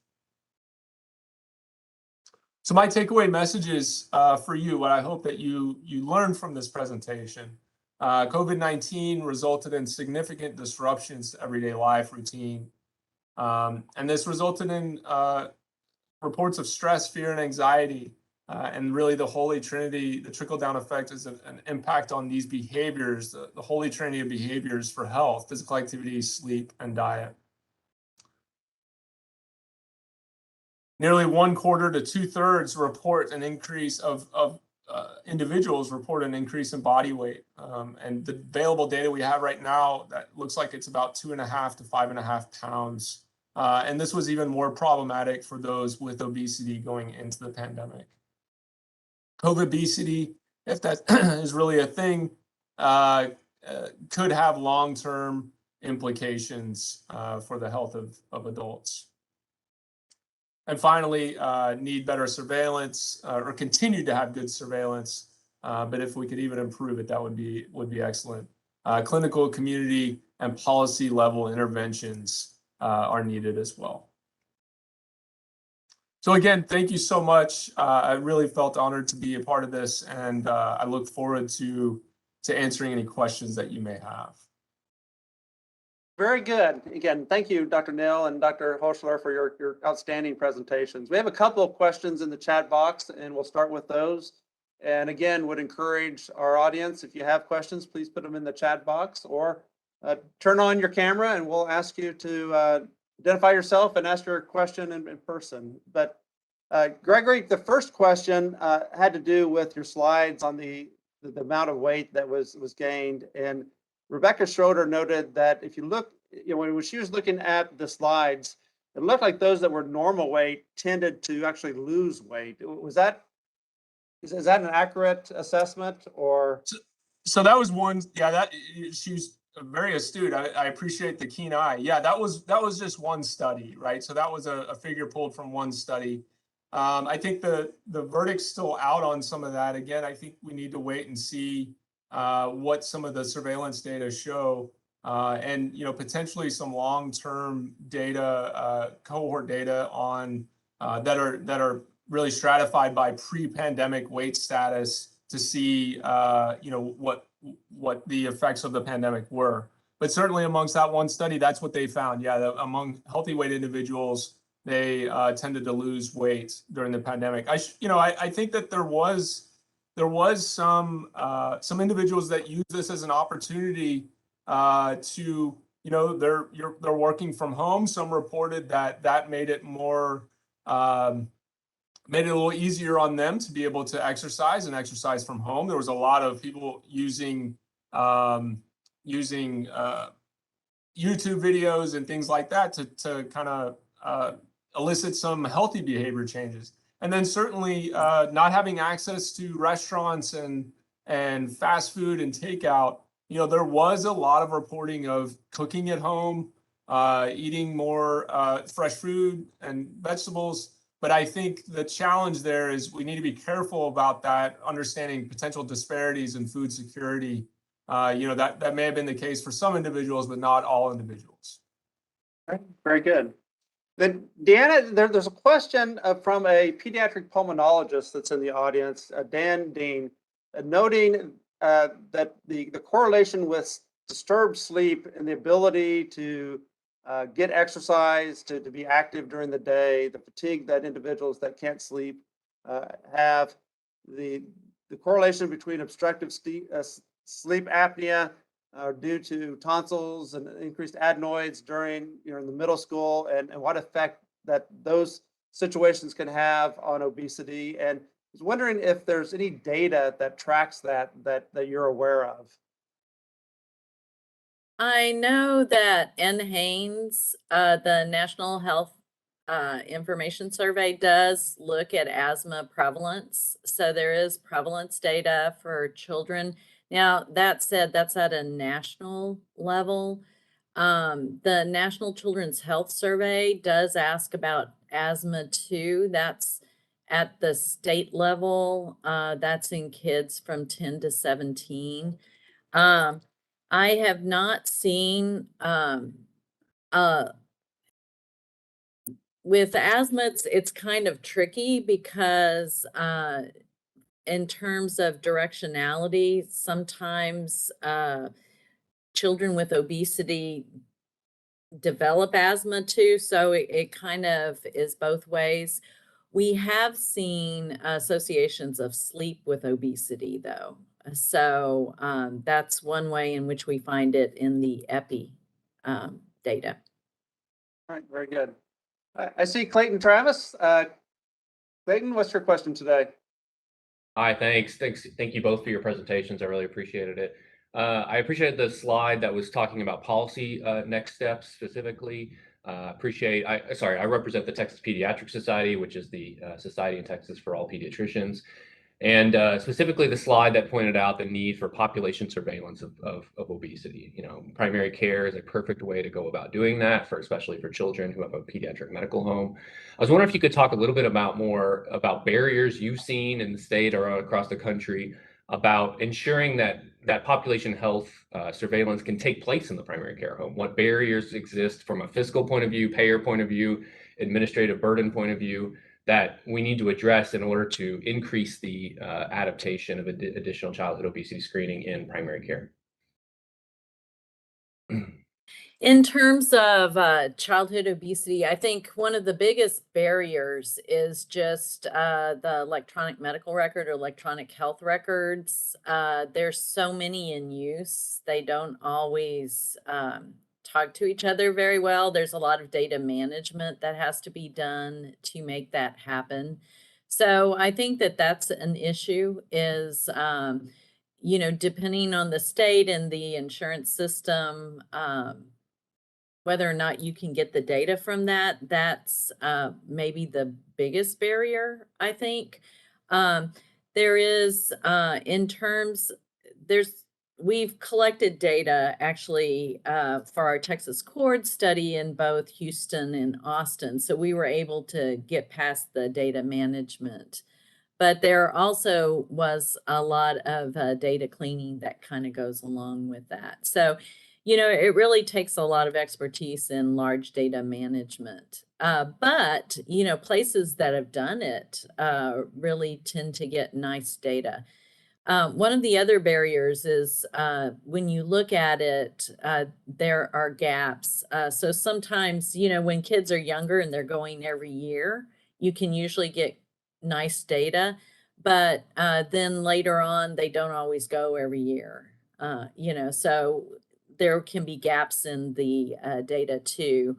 So my takeaway messages for you, what I hope that you learned from this presentation. COVID-19 resulted in significant disruptions to everyday life routine. And this resulted in reports of stress, fear, and anxiety. And really the holy trinity, the trickle-down effect is an impact on these behaviors, the holy trinity of behaviors for health, physical activity, sleep, and diet. Nearly 1/4 to 2/3 report an increase of individuals report an increase in body weight. And the available data we have right now, that looks like it's about 2.5 to 5.5 pounds. And this was even more problematic for those with obesity going into the pandemic. COVID-obesity, if that is really a thing, could have long-term implications for the health of adults. And finally, need better surveillance or continue to have good surveillance. But if we could even improve it, that would be excellent. Clinical, community, and policy level interventions are needed as well. So again, thank you so much. I really felt honored to be a part of this, and I look forward to answering any questions that you may have. Very good. Again, thank you, Dr. Nell and Dr. Hochler, for your outstanding presentations. We have a couple of questions in the chat box, and we'll start with those. And again, would encourage our audience, if you have questions, please put them in the chat box, or turn on your camera and we'll ask you to identify yourself and ask your question in person. But Gregory, the first question had to do with your slides on the amount of weight that was gained. And Rebecca Schroeder noted that if you look, when she was looking at the slides, it looked like those that were normal weight tended to actually lose weight. Is that an accurate assessment, or? So that was one. Yeah, that she's very astute. I appreciate the keen eye. Yeah, that was just one study, right? So that was a figure pulled from one study. I think the verdict's still out on some of that. Again, I think we need to wait and see what some of the surveillance data show, and potentially some long-term data, cohort data on that are really stratified by pre-pandemic weight status to see what the effects of the pandemic were. But certainly amongst that one study, that's what they found. Yeah, among healthy weight individuals, they tended to lose weight during the pandemic. I think that there was some individuals that use this as an opportunity to, they're working from home. Some reported that made it more, made it a little easier on them to be able to exercise from home. There was a lot of people using YouTube videos and things like that to kind of elicit some healthy behavior changes. And then certainly not having access to restaurants and fast food and takeout, there was a lot of reporting of cooking at home, eating more fresh food and vegetables. But I think the challenge there is we need to be careful about that, understanding potential disparities in food security. That may have been the case for some individuals, but not all individuals. Okay, very good. Then Deanna, there's a question from a pediatric pulmonologist that's in the audience, Dan Dean, noting that the correlation with disturbed sleep and the ability to get exercise, to be active during the day, the fatigue that individuals that can't sleep have, the correlation between obstructive sleep apnea due to tonsils and increased adenoids during, in the middle school, and what effect that those situations can have on obesity. And I was wondering if there's any data that tracks that you're aware of. I know that NHANES, the National Health Information Survey, does look at asthma prevalence. So there is prevalence data for children. Now, that said, that's at a national level. The National Children's Health Survey does ask about asthma too. That's at the state level. That's in kids from 10 to 17. I have not seen with asthma, it's kind of tricky because in terms of directionality, sometimes children with obesity develop asthma too, so it kind of is both ways. We have seen associations of sleep with obesity, though. So that's one way in which we find it in the epi data. All right, very good. I see Clayton Travis. Clayton, what's your question today? Hi, thanks. Thank you both for your presentations. I really appreciated it. I appreciated the slide that was talking about policy next steps specifically. I represent the Texas Pediatric Society, which is the society in Texas for all pediatricians. And specifically the slide that pointed out the need for population surveillance of obesity. Primary care is a perfect way to go about doing that, especially for children who have a pediatric medical home. I was wondering if you could talk a little bit more about barriers you've seen in the state or across the country about ensuring that population health surveillance can take place in the primary care home. What barriers exist from a fiscal point of view, payer point of view, administrative burden point of view, that we need to address in order to increase the adaptation of additional childhood obesity screening in primary care. In terms of childhood obesity, I think one of the biggest barriers is just the electronic medical record or electronic health records. There's so many in use. They don't always talk to each other very well. There's a lot of data management that has to be done to make that happen. So I think that that's an issue is, depending on the state and the insurance system, whether or not you can get the data from that, that's maybe the biggest barrier, I think. There is, we've collected data actually for our Texas Cord study in both Houston and Austin. So we were able to get past the data management. But there also was a lot of data cleaning that kind of goes along with that. So, it really takes a lot of expertise in large data management. But, places that have done it really tend to get nice data. One of the other barriers is when you look at it, there are gaps. So sometimes, when kids are younger and they're going every year, you can usually get nice data, but then later on, they don't always go every year. So there can be gaps in the data too,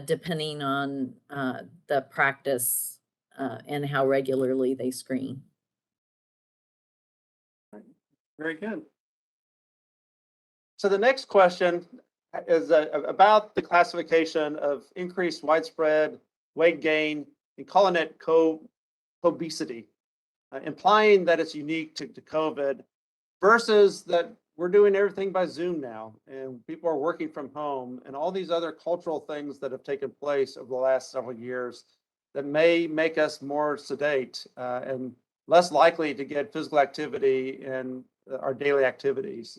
depending on the practice and how regularly they screen. Very good. So the next question is about the classification of increased widespread weight gain and calling it obesity, implying that it's unique to COVID versus that we're doing everything by Zoom now and people are working from home and all these other cultural things that have taken place over the last several years that may make us more sedate and less likely to get physical activity in our daily activities.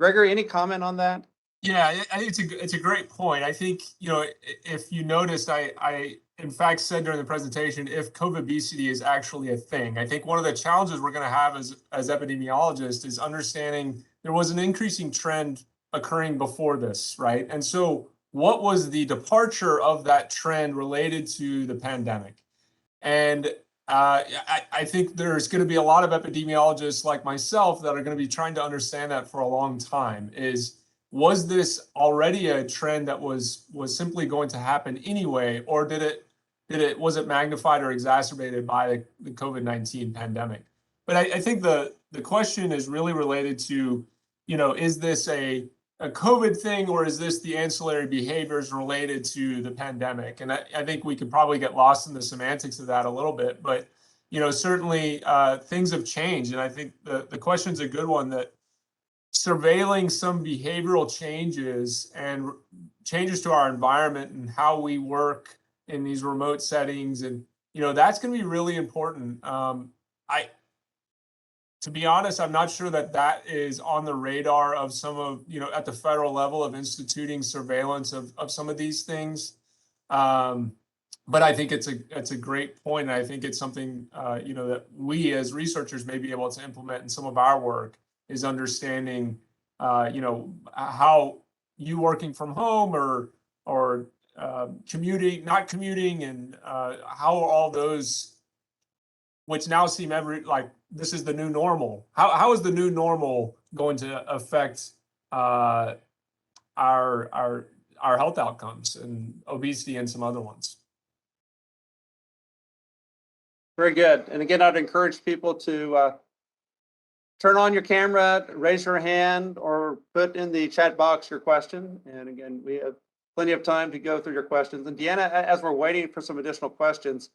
Gregory, any comment on that? Yeah, I think it's a great point. I think, if you noticed, I in fact said during the presentation, if COVID obesity is actually a thing. I think one of the challenges we're going to have as epidemiologists is understanding there was an increasing trend occurring before this, right? And so what was the departure of that trend related to the pandemic? And I think there's going to be a lot of epidemiologists like myself that are going to be trying to understand that for a long time. Was this already a trend that was simply going to happen anyway, or was it magnified or exacerbated by the COVID-19 pandemic? But I think the question is really related to, is this a COVID thing, or is this the ancillary behaviors related to the pandemic? And I think we could probably get lost in the semantics of that a little bit, but certainly things have changed. And I think the question's a good one, that surveilling some behavioral changes and changes to our environment and how we work in these remote settings. And, that's going to be really important. To be honest, I'm not sure that is on the radar of some of, at the federal level of instituting surveillance of some of these things. But I think it's a great point. And I think it's something, that we as researchers may be able to implement in some of our work, is understanding, how you working from home or commuting, not commuting, and how all those, which now seem like this is the new normal. How is the new normal going to affect our health outcomes and obesity and some other ones? Very good. And again, I'd encourage people to turn on your camera, raise your hand, or put in the chat box your question. And again, we have plenty of time to go through your questions. And Deanna, as we're waiting for some additional questions,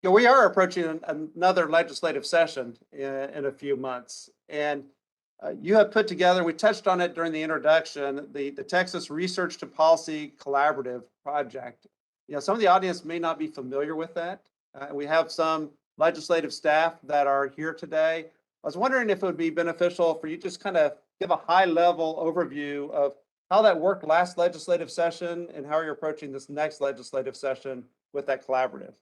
we are approaching another legislative session in a few months. And you have put together, we touched on it during the introduction, the Texas Research to Policy Collaborative Project. Some of the audience may not be familiar with that. We have some legislative staff that are here today. I was wondering if it would be beneficial for you just kind of give a high-level overview of how that worked last legislative session and how you're approaching this next legislative session with that collaborative.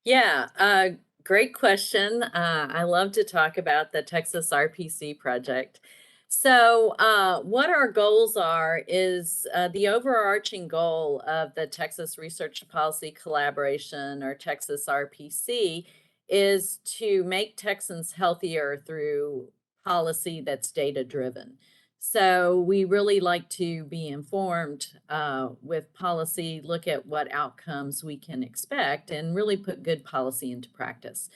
Yeah, great question. I love to talk about the Texas Rpc Project. So what our goals are is the overarching goal of the Texas Research Policy Collaboration, or Texas Rpc, is to make Texans healthier through policy that's data-driven. So we really like to be informed with policy, look at what outcomes we can expect, and really put good policy into practice.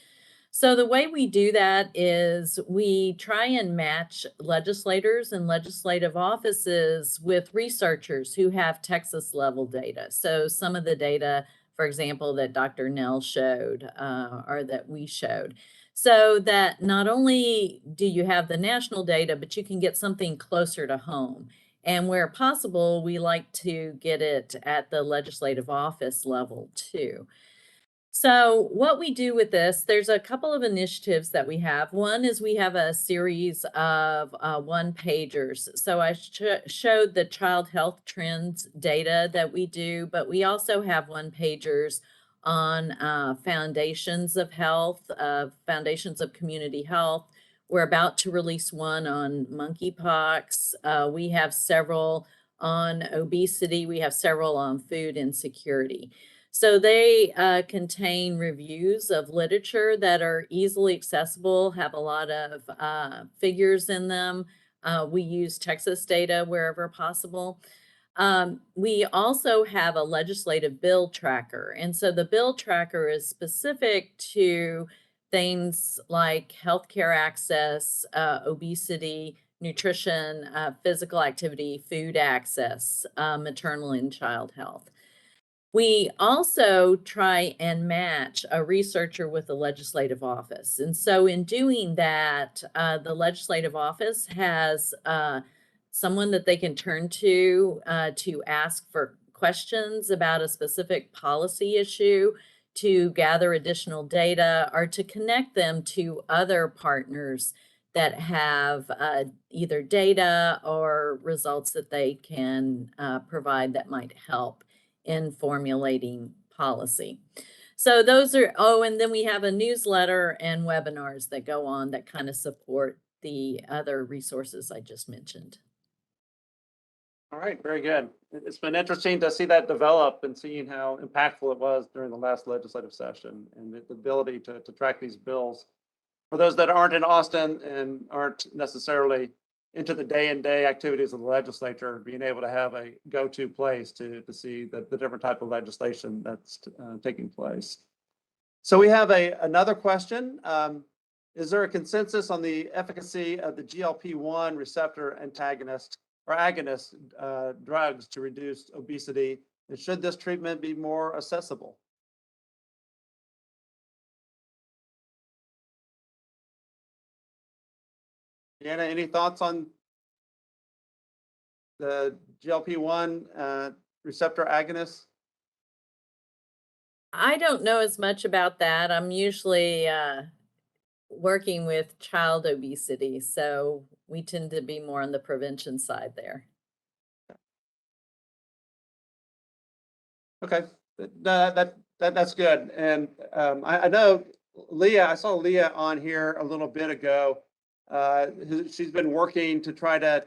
So the way we do that is we try and match legislators and legislative offices with researchers who have Texas level data. So some of the data, for example, that Dr. Nell showed or that we showed. So that not only do you have the national data, but you can get something closer to home. And where possible, we like to get it at the legislative office level too. So what we do with this, there's a couple of initiatives that we have. One is we have a series of one-pagers. So I showed the child health trends data that we do, but we also have one-pagers on foundations of health, foundations of community health. We're about to release one on monkeypox. We have several on obesity. We have several on food insecurity. So they contain reviews of literature that are easily accessible, have a lot of figures in them. We use Texas data wherever possible. We also have a legislative bill tracker. And so the bill tracker is specific to things like healthcare access, obesity, nutrition, physical activity, food access, maternal and child health. We also try and match a researcher with a legislative office. And so in doing that, the legislative office has someone that they can turn to ask for questions about a specific policy issue, to gather additional data, or to connect them to other partners that have either data or results that they can provide that might help in formulating policy. So those are, oh, and then we have a newsletter and webinars that go on that kind of support the other resources I just mentioned. All right, very good. It's been interesting to see that develop and seeing how impactful it was during the last legislative session and the ability to track these bills. For those that aren't in Austin and aren't necessarily into the day-and-day activities of the legislature, being able to have a go-to place to see the different type of legislation that's taking place. So we have another question. Is there a consensus on the efficacy of the GLP-1 receptor antagonist or agonist drugs to reduce obesity? And should this treatment be more accessible? Deanna, any thoughts on the GLP-1 receptor agonist? I don't know as much about that. I'm usually working with child obesity, so we tend to be more on the prevention side there. Okay, that's good. And I know Leah, I saw Leah on here a little bit ago. She's been working to try to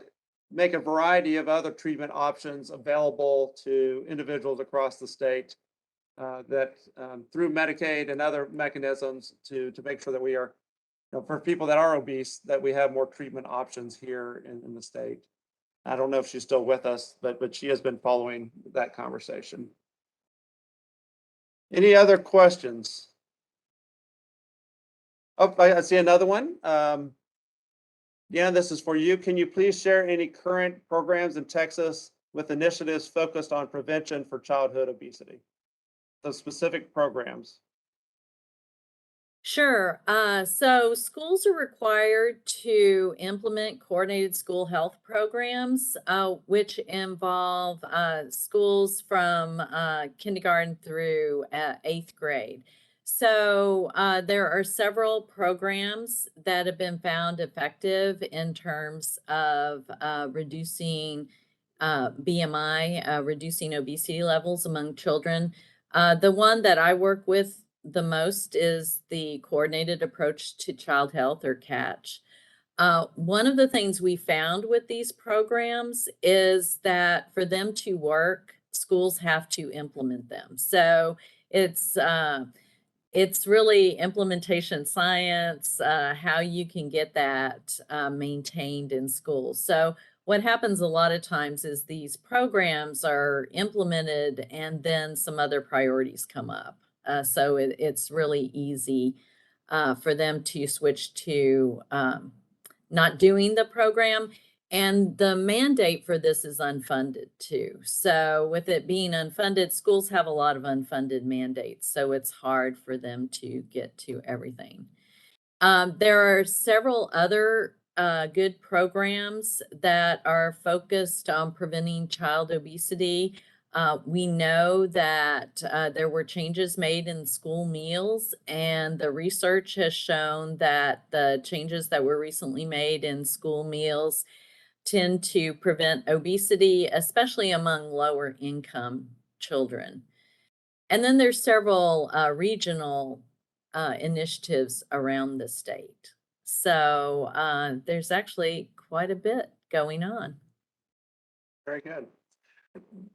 make a variety of other treatment options available to individuals across the state that through Medicaid and other mechanisms to make sure that we are, for people that are obese, that we have more treatment options here in the state. I don't know if she's still with us, but she has been following that conversation. Any other questions? Oh, I see another one. Yeah, this is for you. Can you please share any current programs in Texas with initiatives focused on prevention for childhood obesity? The specific programs. Sure. So schools are required to implement coordinated school health programs, which involve schools from kindergarten through 8th grade. So there are several programs that have been found effective in terms of reducing BMI, reducing obesity levels among children. The one that I work with the most is the coordinated approach to child health, or CATCH. One of the things we found with these programs is that for them to work, schools have to implement them. So it's really implementation science, how you can get that maintained in schools. So what happens a lot of times is these programs are implemented and then some other priorities come up. So it's really easy for them to switch to not doing the program. And the mandate for this is unfunded too. So with it being unfunded, schools have a lot of unfunded mandates. So it's hard for them to get to everything. There are several other good programs that are focused on preventing child obesity. We know that there were changes made in school meals, and the research has shown that the changes that were recently made in school meals tend to prevent obesity, especially among lower income children. And then there's several regional initiatives around the state. So there's actually quite a bit going on. Very good.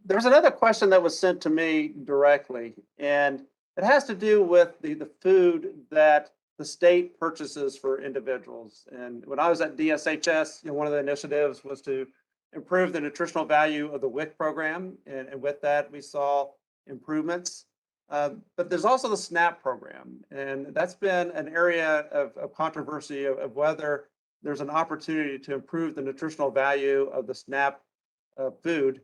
There's another question that was sent to me directly, and it has to do with the food that the state purchases for individuals. And when I was at DSHS, one of the initiatives was to improve the nutritional value of the WIC program. And with that, we saw improvements. But there's also the SNAP program. And that's been an area of controversy of whether there's an opportunity to improve the nutritional value of the SNAP food.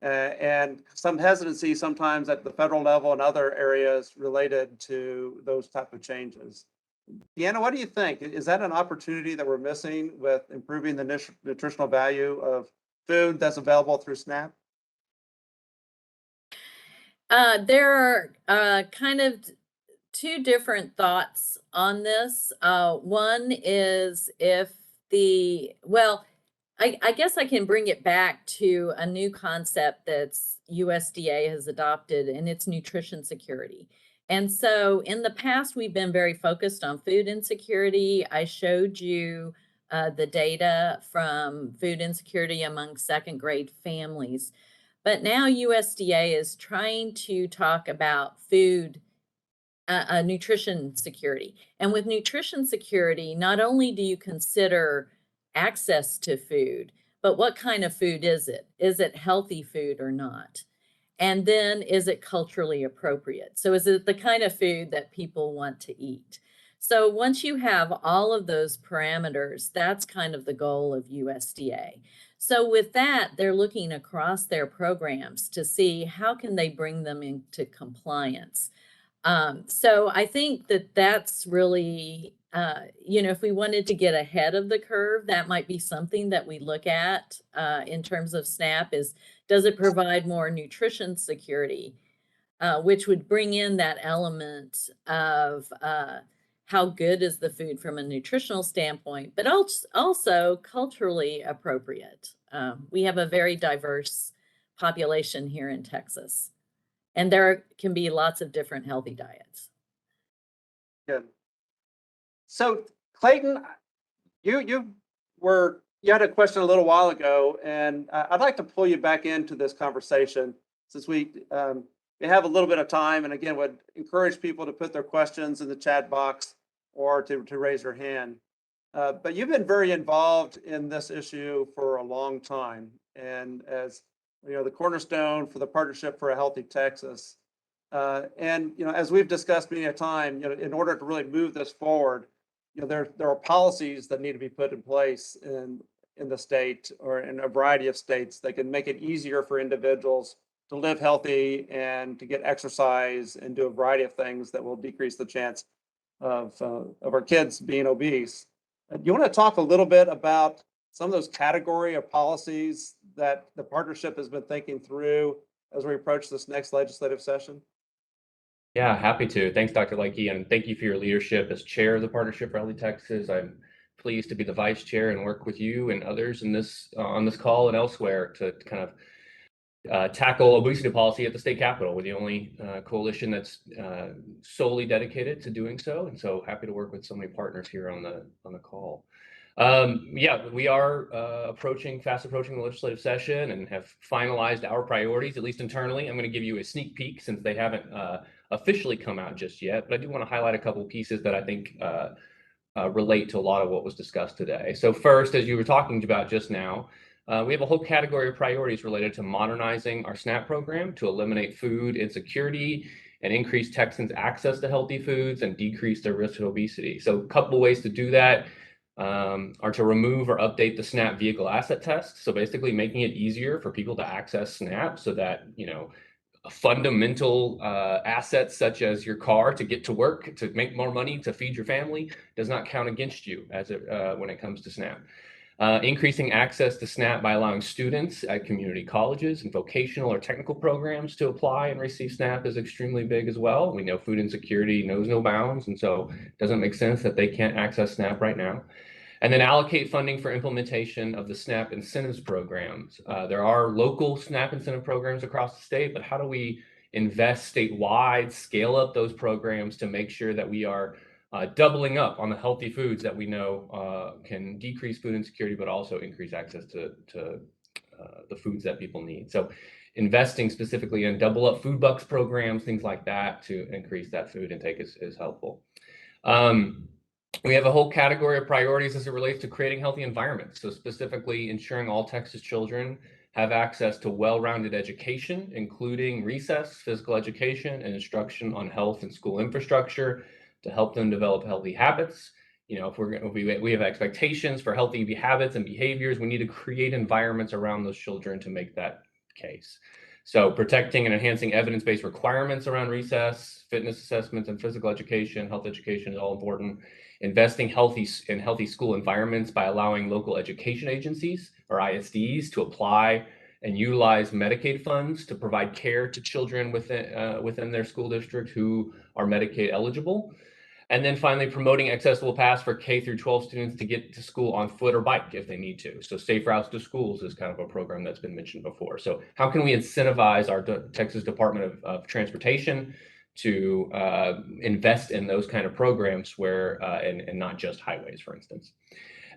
And some hesitancy sometimes at the federal level and other areas related to those type of changes. Deanna, what do you think? Is that an opportunity that we're missing with improving the nutritional value of food that's available through SNAP? There are kind of two different thoughts on this. One is if well, I guess I can bring it back to a new concept that's USDA has adopted, and it's nutrition security. And so in the past, we've been very focused on food insecurity. I showed you the data from food insecurity among second grade families. But now USDA is trying to talk about food nutrition security. And with nutrition security, not only do you consider access to food, but what kind of food is it? Is it healthy food or not? And then is it culturally appropriate? So is it the kind of food that people want to eat? So once you have all of those parameters, that's kind of the goal of USDA. So with that, they're looking across their programs to see how can they bring them into compliance. So I think that that's really, if we wanted to get ahead of the curve, that might be something that we look at in terms of SNAP is, does it provide more nutrition security, which would bring in that element of how good is the food from a nutritional standpoint, but also culturally appropriate. We have a very diverse population here in Texas. And there can be lots of different healthy diets. Good. So Clayton, you had a question a little while ago, and I'd like to pull you back into this conversation since we have a little bit of time, and again, would encourage people to put their questions in the chat box or to raise their hand. But you've been very involved in this issue for a long time, and as the cornerstone for the Partnership for a Healthy Texas. And as we've discussed many a time, in order to really move this forward, there are policies that need to be put in place in the state or in a variety of states that can make it easier for individuals to live healthy and to get exercise and do a variety of things that will decrease the chance of our kids being obese. Do you want to talk a little bit about some of those category of policies that the partnership has been thinking through as we approach this next legislative session? Yeah, happy to. Thanks, Dr. Leakey, and thank you for your leadership as chair of the Partnership for Healthy Texas. I'm pleased to be the vice chair and work with you and others in this on this call and elsewhere to kind of tackle obesity policy at the state capitol. We're the only coalition that's solely dedicated to doing so, and so happy to work with so many partners here on the call. Yeah, we are fast approaching the legislative session and have finalized our priorities, at least internally. I'm going to give you a sneak peek since they haven't officially come out just yet, but I do want to highlight a couple of pieces that I think relate to a lot of what was discussed today. So first, as you were talking about just now, we have a whole category of priorities related to modernizing our SNAP program to eliminate food insecurity and increase Texans' access to healthy foods and decrease their risk of obesity. So a couple of ways to do that are to remove or update the SNAP vehicle asset test. So basically making it easier for people to access SNAP so that, fundamental assets such as your car to get to work, to make more money, to feed your family does not count against you when it comes to SNAP. Increasing access to SNAP by allowing students at community colleges and vocational or technical programs to apply and receive SNAP is extremely big as well. We know food insecurity knows no bounds, and so it doesn't make sense that they can't access SNAP right now. And then allocate funding for implementation of the SNAP incentives programs. There are local SNAP incentive programs across the state, but how do we invest statewide, scale up those programs to make sure that we are doubling up on the healthy foods that we know can decrease food insecurity, but also increase access to the foods that people need. So investing specifically in double up food bucks programs, things like that to increase that food intake is helpful. We have a whole category of priorities as it relates to creating healthy environments. So specifically ensuring all Texas children have access to well-rounded education, including recess, physical education, and instruction on health and school infrastructure to help them develop healthy habits. If we have expectations for healthy habits and behaviors, we need to create environments around those children to make that case. So protecting and enhancing evidence-based requirements around recess, fitness assessments, and physical education, health education is all important. Investing in healthy school environments by allowing local education agencies or ISDs to apply and utilize Medicaid funds to provide care to children within their school district who are Medicaid eligible. And then finally, promoting accessible paths for K through 12 students to get to school on foot or bike if they need to. So Safe Routes to Schools is kind of a program that's been mentioned before. So how can we incentivize our Texas Department of Transportation to invest in those kind of programs where and not just highways, for instance.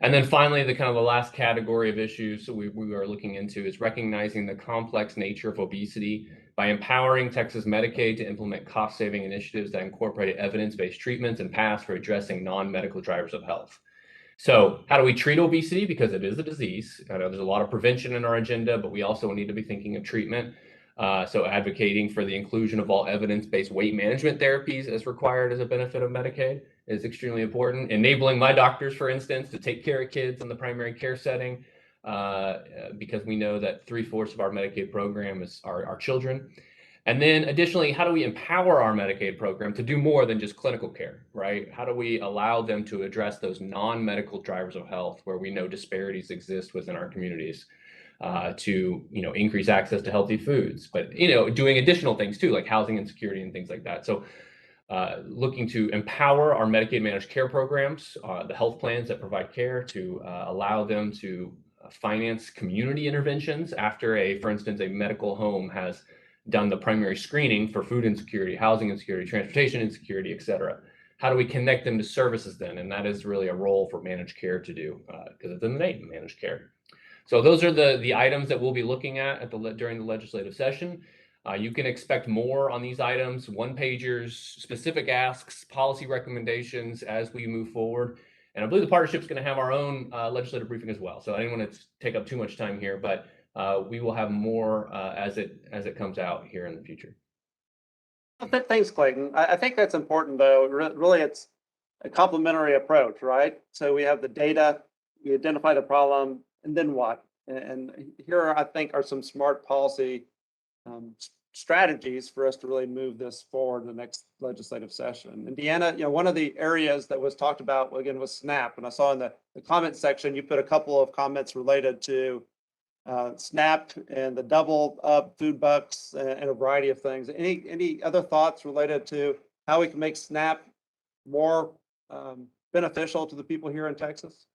And then finally, the last category of issues we are looking into is recognizing the complex nature of obesity by empowering Texas Medicaid to implement cost-saving initiatives that incorporate evidence-based treatments and paths for addressing non-medical drivers of health. So how do we treat obesity? Because it is a disease. I know there's a lot of prevention in our agenda, but we also need to be thinking of treatment. So advocating for the inclusion of all evidence-based weight management therapies as required as a benefit of Medicaid is extremely important. Enabling my doctors, for instance, to take care of kids in the primary care setting, because we know that 3/4 of our Medicaid program are our children. And then additionally, how do we empower our Medicaid program to do more than just clinical care, right? How do we allow them to address those non-medical drivers of health where we know disparities exist within our communities? To increase access to healthy foods, but doing additional things too, like housing insecurity and things like that. So looking to empower our Medicaid managed care programs, the health plans that provide care, to allow them to finance community interventions after for instance, a medical home has done the primary screening for food insecurity, housing insecurity, transportation insecurity, et cetera. How do we connect them to services then? And that is really a role for managed care to do, because it's in the name, managed care. So those are the items that we'll be looking at during the legislative session. You can expect more on these items, one-pagers, specific asks, policy recommendations as we move forward. And I believe the partnership is going to have our own legislative briefing as well. So I didn't want to take up too much time here, but we will have more as it comes out here in the future. Thanks, Clayton. I think that's important, though. Really, it's a complementary approach, right? So we have the data, we identify the problem, and then what? And here, I think, are some smart policy strategies for us to really move this forward in the next legislative session. And Deanna, one of the areas that was talked about, again, was SNAP. And I saw in the comment section, you put a couple of comments related to SNAP and the double up food bucks and a variety of things. Any other thoughts related to how we can make SNAP more beneficial to the people here in Texas?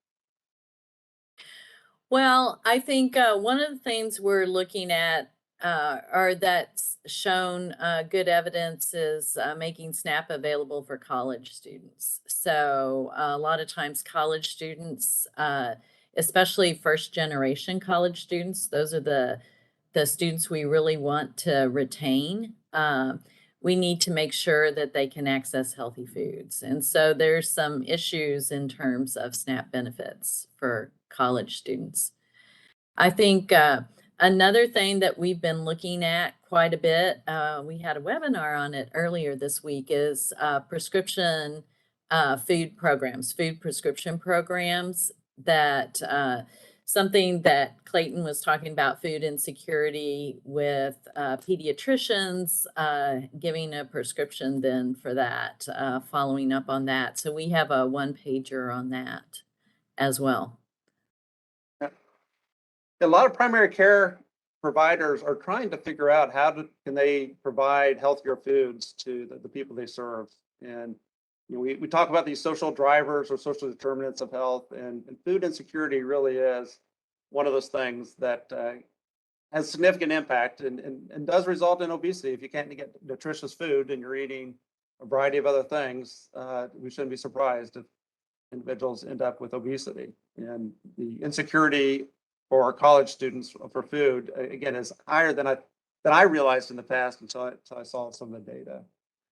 Well, I think one of the things we're looking at or that's shown good evidence is making SNAP available for college students. So a lot of times college students, especially first generation college students, those are the students we really want to retain. We need to make sure that they can access healthy foods. And so there's some issues in terms of SNAP benefits for college students. I think another thing that we've been looking at quite a bit, we had a webinar on it earlier this week, is prescription food programs, food prescription programs that something that Clayton was talking about, food insecurity with pediatricians giving a prescription then for that, following up on that. So we have a one-pager on that as well. A lot of primary care providers are trying to figure out can they provide healthier foods to the people they serve. And we talk about these social drivers or social determinants of health, and food insecurity really is one of those things that has significant impact and does result in obesity. If you can't get nutritious food and you're eating a variety of other things, we shouldn't be surprised if individuals end up with obesity. And the insecurity for our college students for food, again, is higher than I realized in the past until I saw some of the data.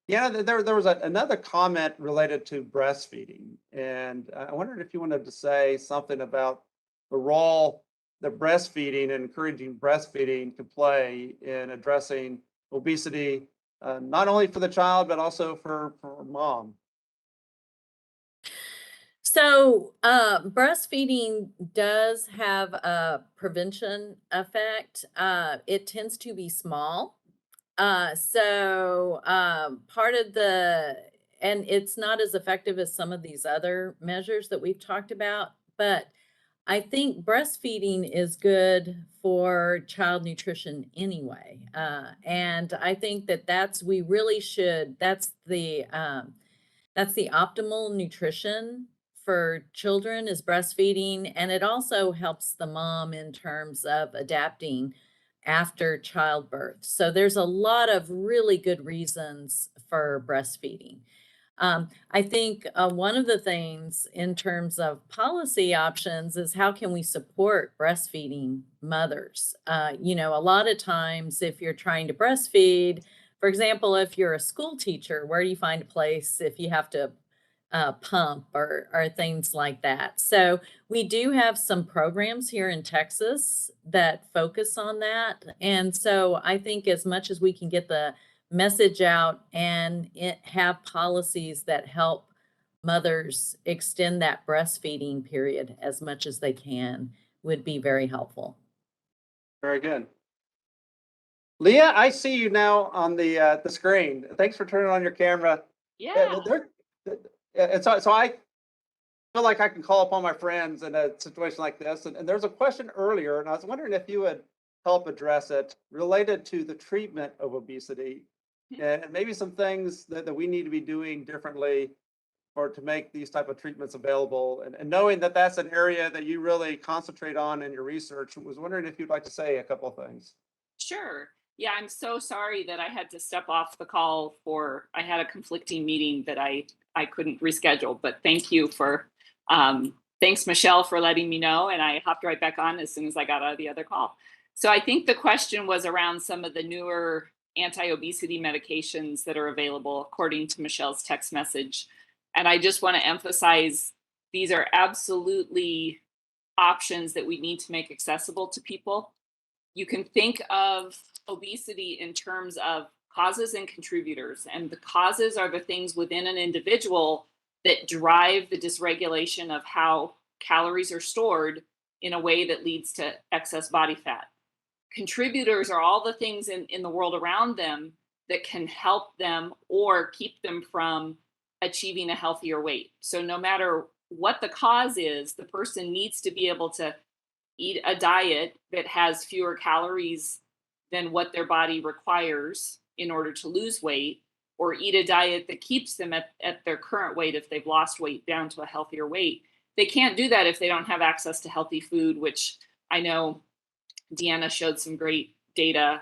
Yeah, there was another comment related to breastfeeding, and I wondered if you wanted to say something about the role that breastfeeding and encouraging breastfeeding can play in addressing obesity, not only for the child, but also for mom. So breastfeeding does have a prevention effect. It tends to be small. Part of and it's not as effective as some of these other measures that we've talked about, but I think breastfeeding is good for child nutrition anyway. And I think that's That's the optimal nutrition for children is breastfeeding, and it also helps the mom in terms of adapting after childbirth. So there's a lot of really good reasons for breastfeeding. I think one of the things in terms of policy options is how can we support breastfeeding mothers? You know, a lot of times if you're trying to breastfeed, for example, if you're a school teacher, where do you find a place if you have to pump or things like that? So we do have some programs here in Texas that focus on that. And so I think as much as we can get the message out and have policies that help mothers extend that breastfeeding period as much as they can would be very helpful. Very good. Leah, I see you now on the screen. Thanks for turning on your camera. Yeah. And so I feel like I can call upon my friends in a situation like this. And there's a question earlier, and I was wondering if you would help address it related to the treatment of obesity and maybe some things that we need to be doing differently or to make these type of treatments available. And knowing that that's an area that you really concentrate on in your research, I was wondering if you'd like to say a couple of things. Sure. Yeah, I'm so sorry that I had to step off the call I had a conflicting meeting that I couldn't reschedule, but thank you for, thanks Michelle for letting me know. And I hopped right back on as soon as I got out of the other call. So I think the question was around some of the newer anti-obesity medications that are available according to Michelle's text message. And I just want to emphasize these are absolutely options that we need to make accessible to people. You can think of obesity in terms of causes and contributors, and the causes are the things within an individual that drive the dysregulation of how calories are stored in a way that leads to excess body fat. Contributors are all the things in the world around them that can help them or keep them from achieving a healthier weight. So no matter what the cause is, the person needs to be able to eat a diet that has fewer calories than what their body requires in order to lose weight, or eat a diet that keeps them at their current weight if they've lost weight down to a healthier weight. They can't do that if they don't have access to healthy food, which I know Deanna showed some great data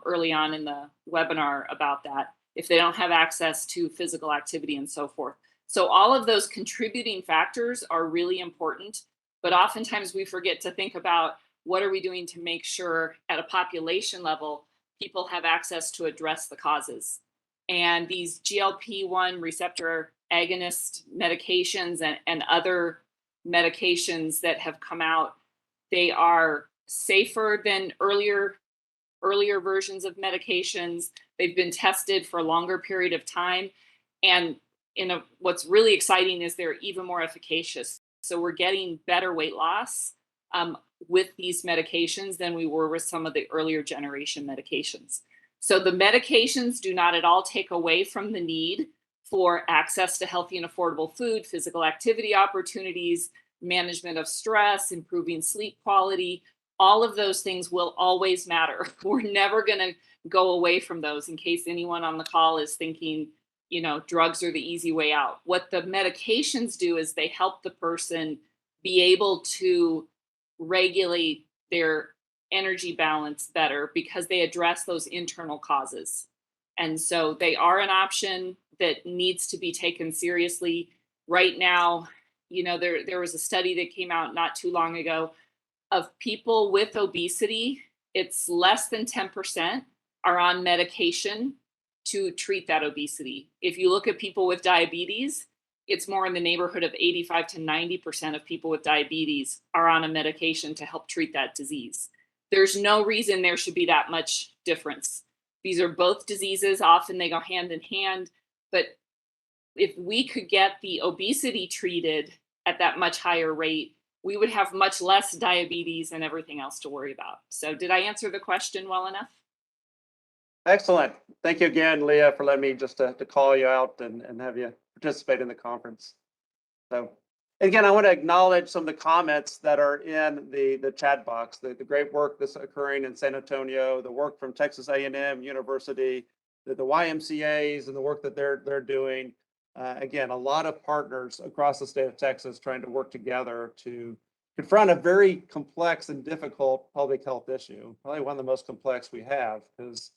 early on in the webinar about that, if they don't have access to physical activity and so forth. So all of those contributing factors are really important, but oftentimes we forget to think about what are we doing to make sure at a population level, people have access to address the causes. And these GLP-1 receptor agonist medications and other medications that have come out, they are safer than earlier versions of medications. They've been tested for a longer period of time. And what's really exciting is they're even more efficacious. So we're getting better weight loss with these medications than we were with some of the earlier generation medications. So the medications do not at all take away from the need for access to healthy and affordable food, physical activity opportunities, management of stress, improving sleep quality. All of those things will always matter. We're never going to go away from those, in case anyone on the call is thinking, you know, drugs are the easy way out. What the medications do is they help the person be able to regulate their energy balance better because they address those internal causes. And so they are an option that needs to be taken seriously. Right now, you know, there was a study that came out not too long ago of people with obesity. It's less than 10% are on medication to treat that obesity. If you look at people with diabetes, it's more in the neighborhood of 85 to 90% of people with diabetes are on a medication to help treat that disease. There's no reason there should be that much difference. These are both diseases. Often they go hand in hand. But if we could get the obesity treated at that much higher rate, we would have much less diabetes and everything else to worry about. So did I answer the question well enough? Excellent. Thank you again, Leah, for letting me just to call you out and have you participate in the conference. So again, I want to acknowledge some of the comments that are in the chat box, the great work that's occurring in San Antonio, the work from Texas A&M University, the YMCAs and the work that they're doing. Again, a lot of partners across the state of Texas trying to work together to confront a very complex and difficult public health issue, probably one of the most complex we have, because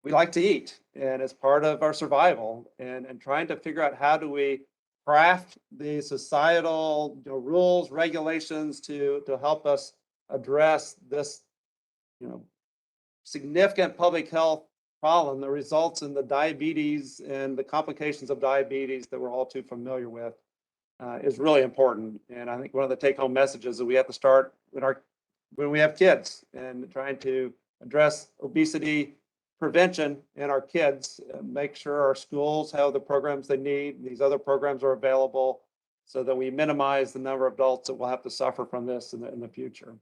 we like to eat and it's part of our survival, and trying to figure out how do we craft the societal rules, regulations to help us address this significant public health problem that results in the diabetes and the complications of diabetes that we're all too familiar with is really important. And I think one of the take-home messages that we have to start when we have kids and trying to address obesity prevention in our kids, make sure our schools have the programs they need. These other programs are available so that we minimize the number of adults that will have to suffer from this in the future.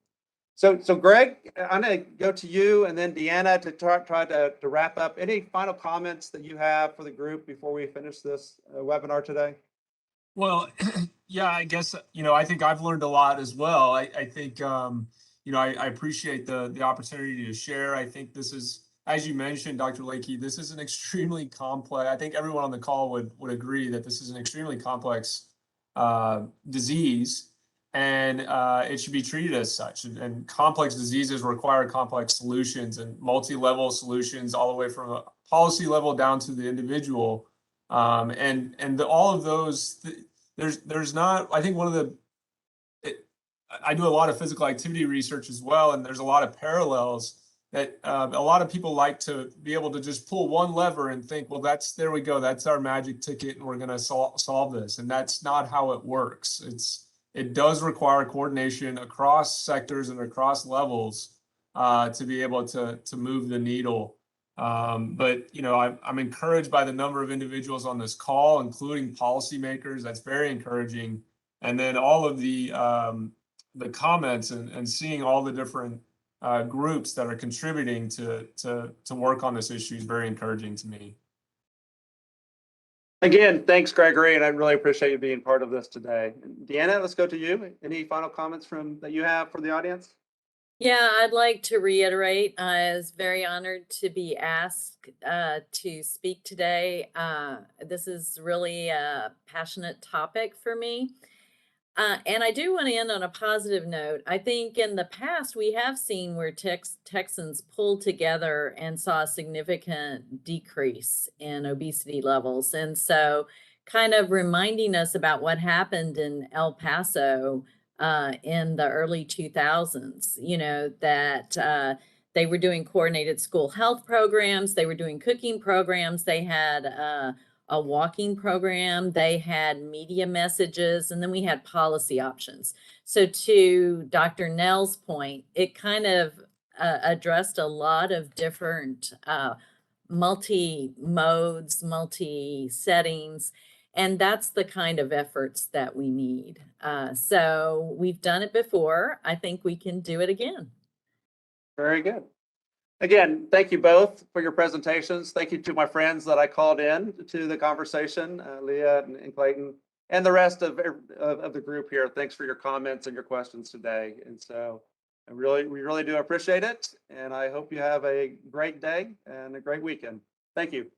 So Greg, I'm going to go to you and then Deanna to try to wrap up. Any final comments that you have for the group before we finish this webinar today? Well, yeah, I guess, I think I've learned a lot as well. I think, I appreciate the opportunity to share. I think this is, as you mentioned, Dr. Lakey, this is an extremely complex, I think everyone on the call would agree that this is an extremely complex disease. And it should be treated as such. And complex diseases require complex solutions and multi-level solutions, all the way from a policy level down to the individual. All of those, there's not. I think I do a lot of physical activity research as well, and there's a lot of parallels that a lot of people like to be able to just pull one lever and think, well, there we go, that's our magic ticket, and we're going to solve this. And that's not how it works. It does require coordination across sectors and across levels to be able to move the needle. But I'm encouraged by the number of individuals on this call, including policymakers. That's very encouraging. And then all of the comments and seeing all the different groups that are contributing to work on this issue is very encouraging to me. Again, thanks, Gregory, and I really appreciate you being part of this today. Deanna, let's go to you. Any final comments that you have for the audience? Yeah, I'd like to reiterate, I was very honored to be asked to speak today. This is really a passionate topic for me. And I do want to end on a positive note. I think in the past, we have seen where Texans pulled together and saw a significant decrease in obesity levels. And so kind of reminding us about what happened in El Paso in the early 2000s, that they were doing coordinated school health programs, they were doing cooking programs, they had a walking program, they had media messages, and then we had policy options. So to Dr. Nell's point, it kind of addressed a lot of different multi-modes, multi-settings, and that's the kind of efforts that we need. So we've done it before. I think we can do it again. Very good. Again, thank you both for your presentations. Thank you to my friends that I called in to the conversation, Leah and Clayton, and the rest of the group here. Thanks for your comments and your questions today. And so we really do appreciate it. And I hope you have a great day and a great weekend. Thank you.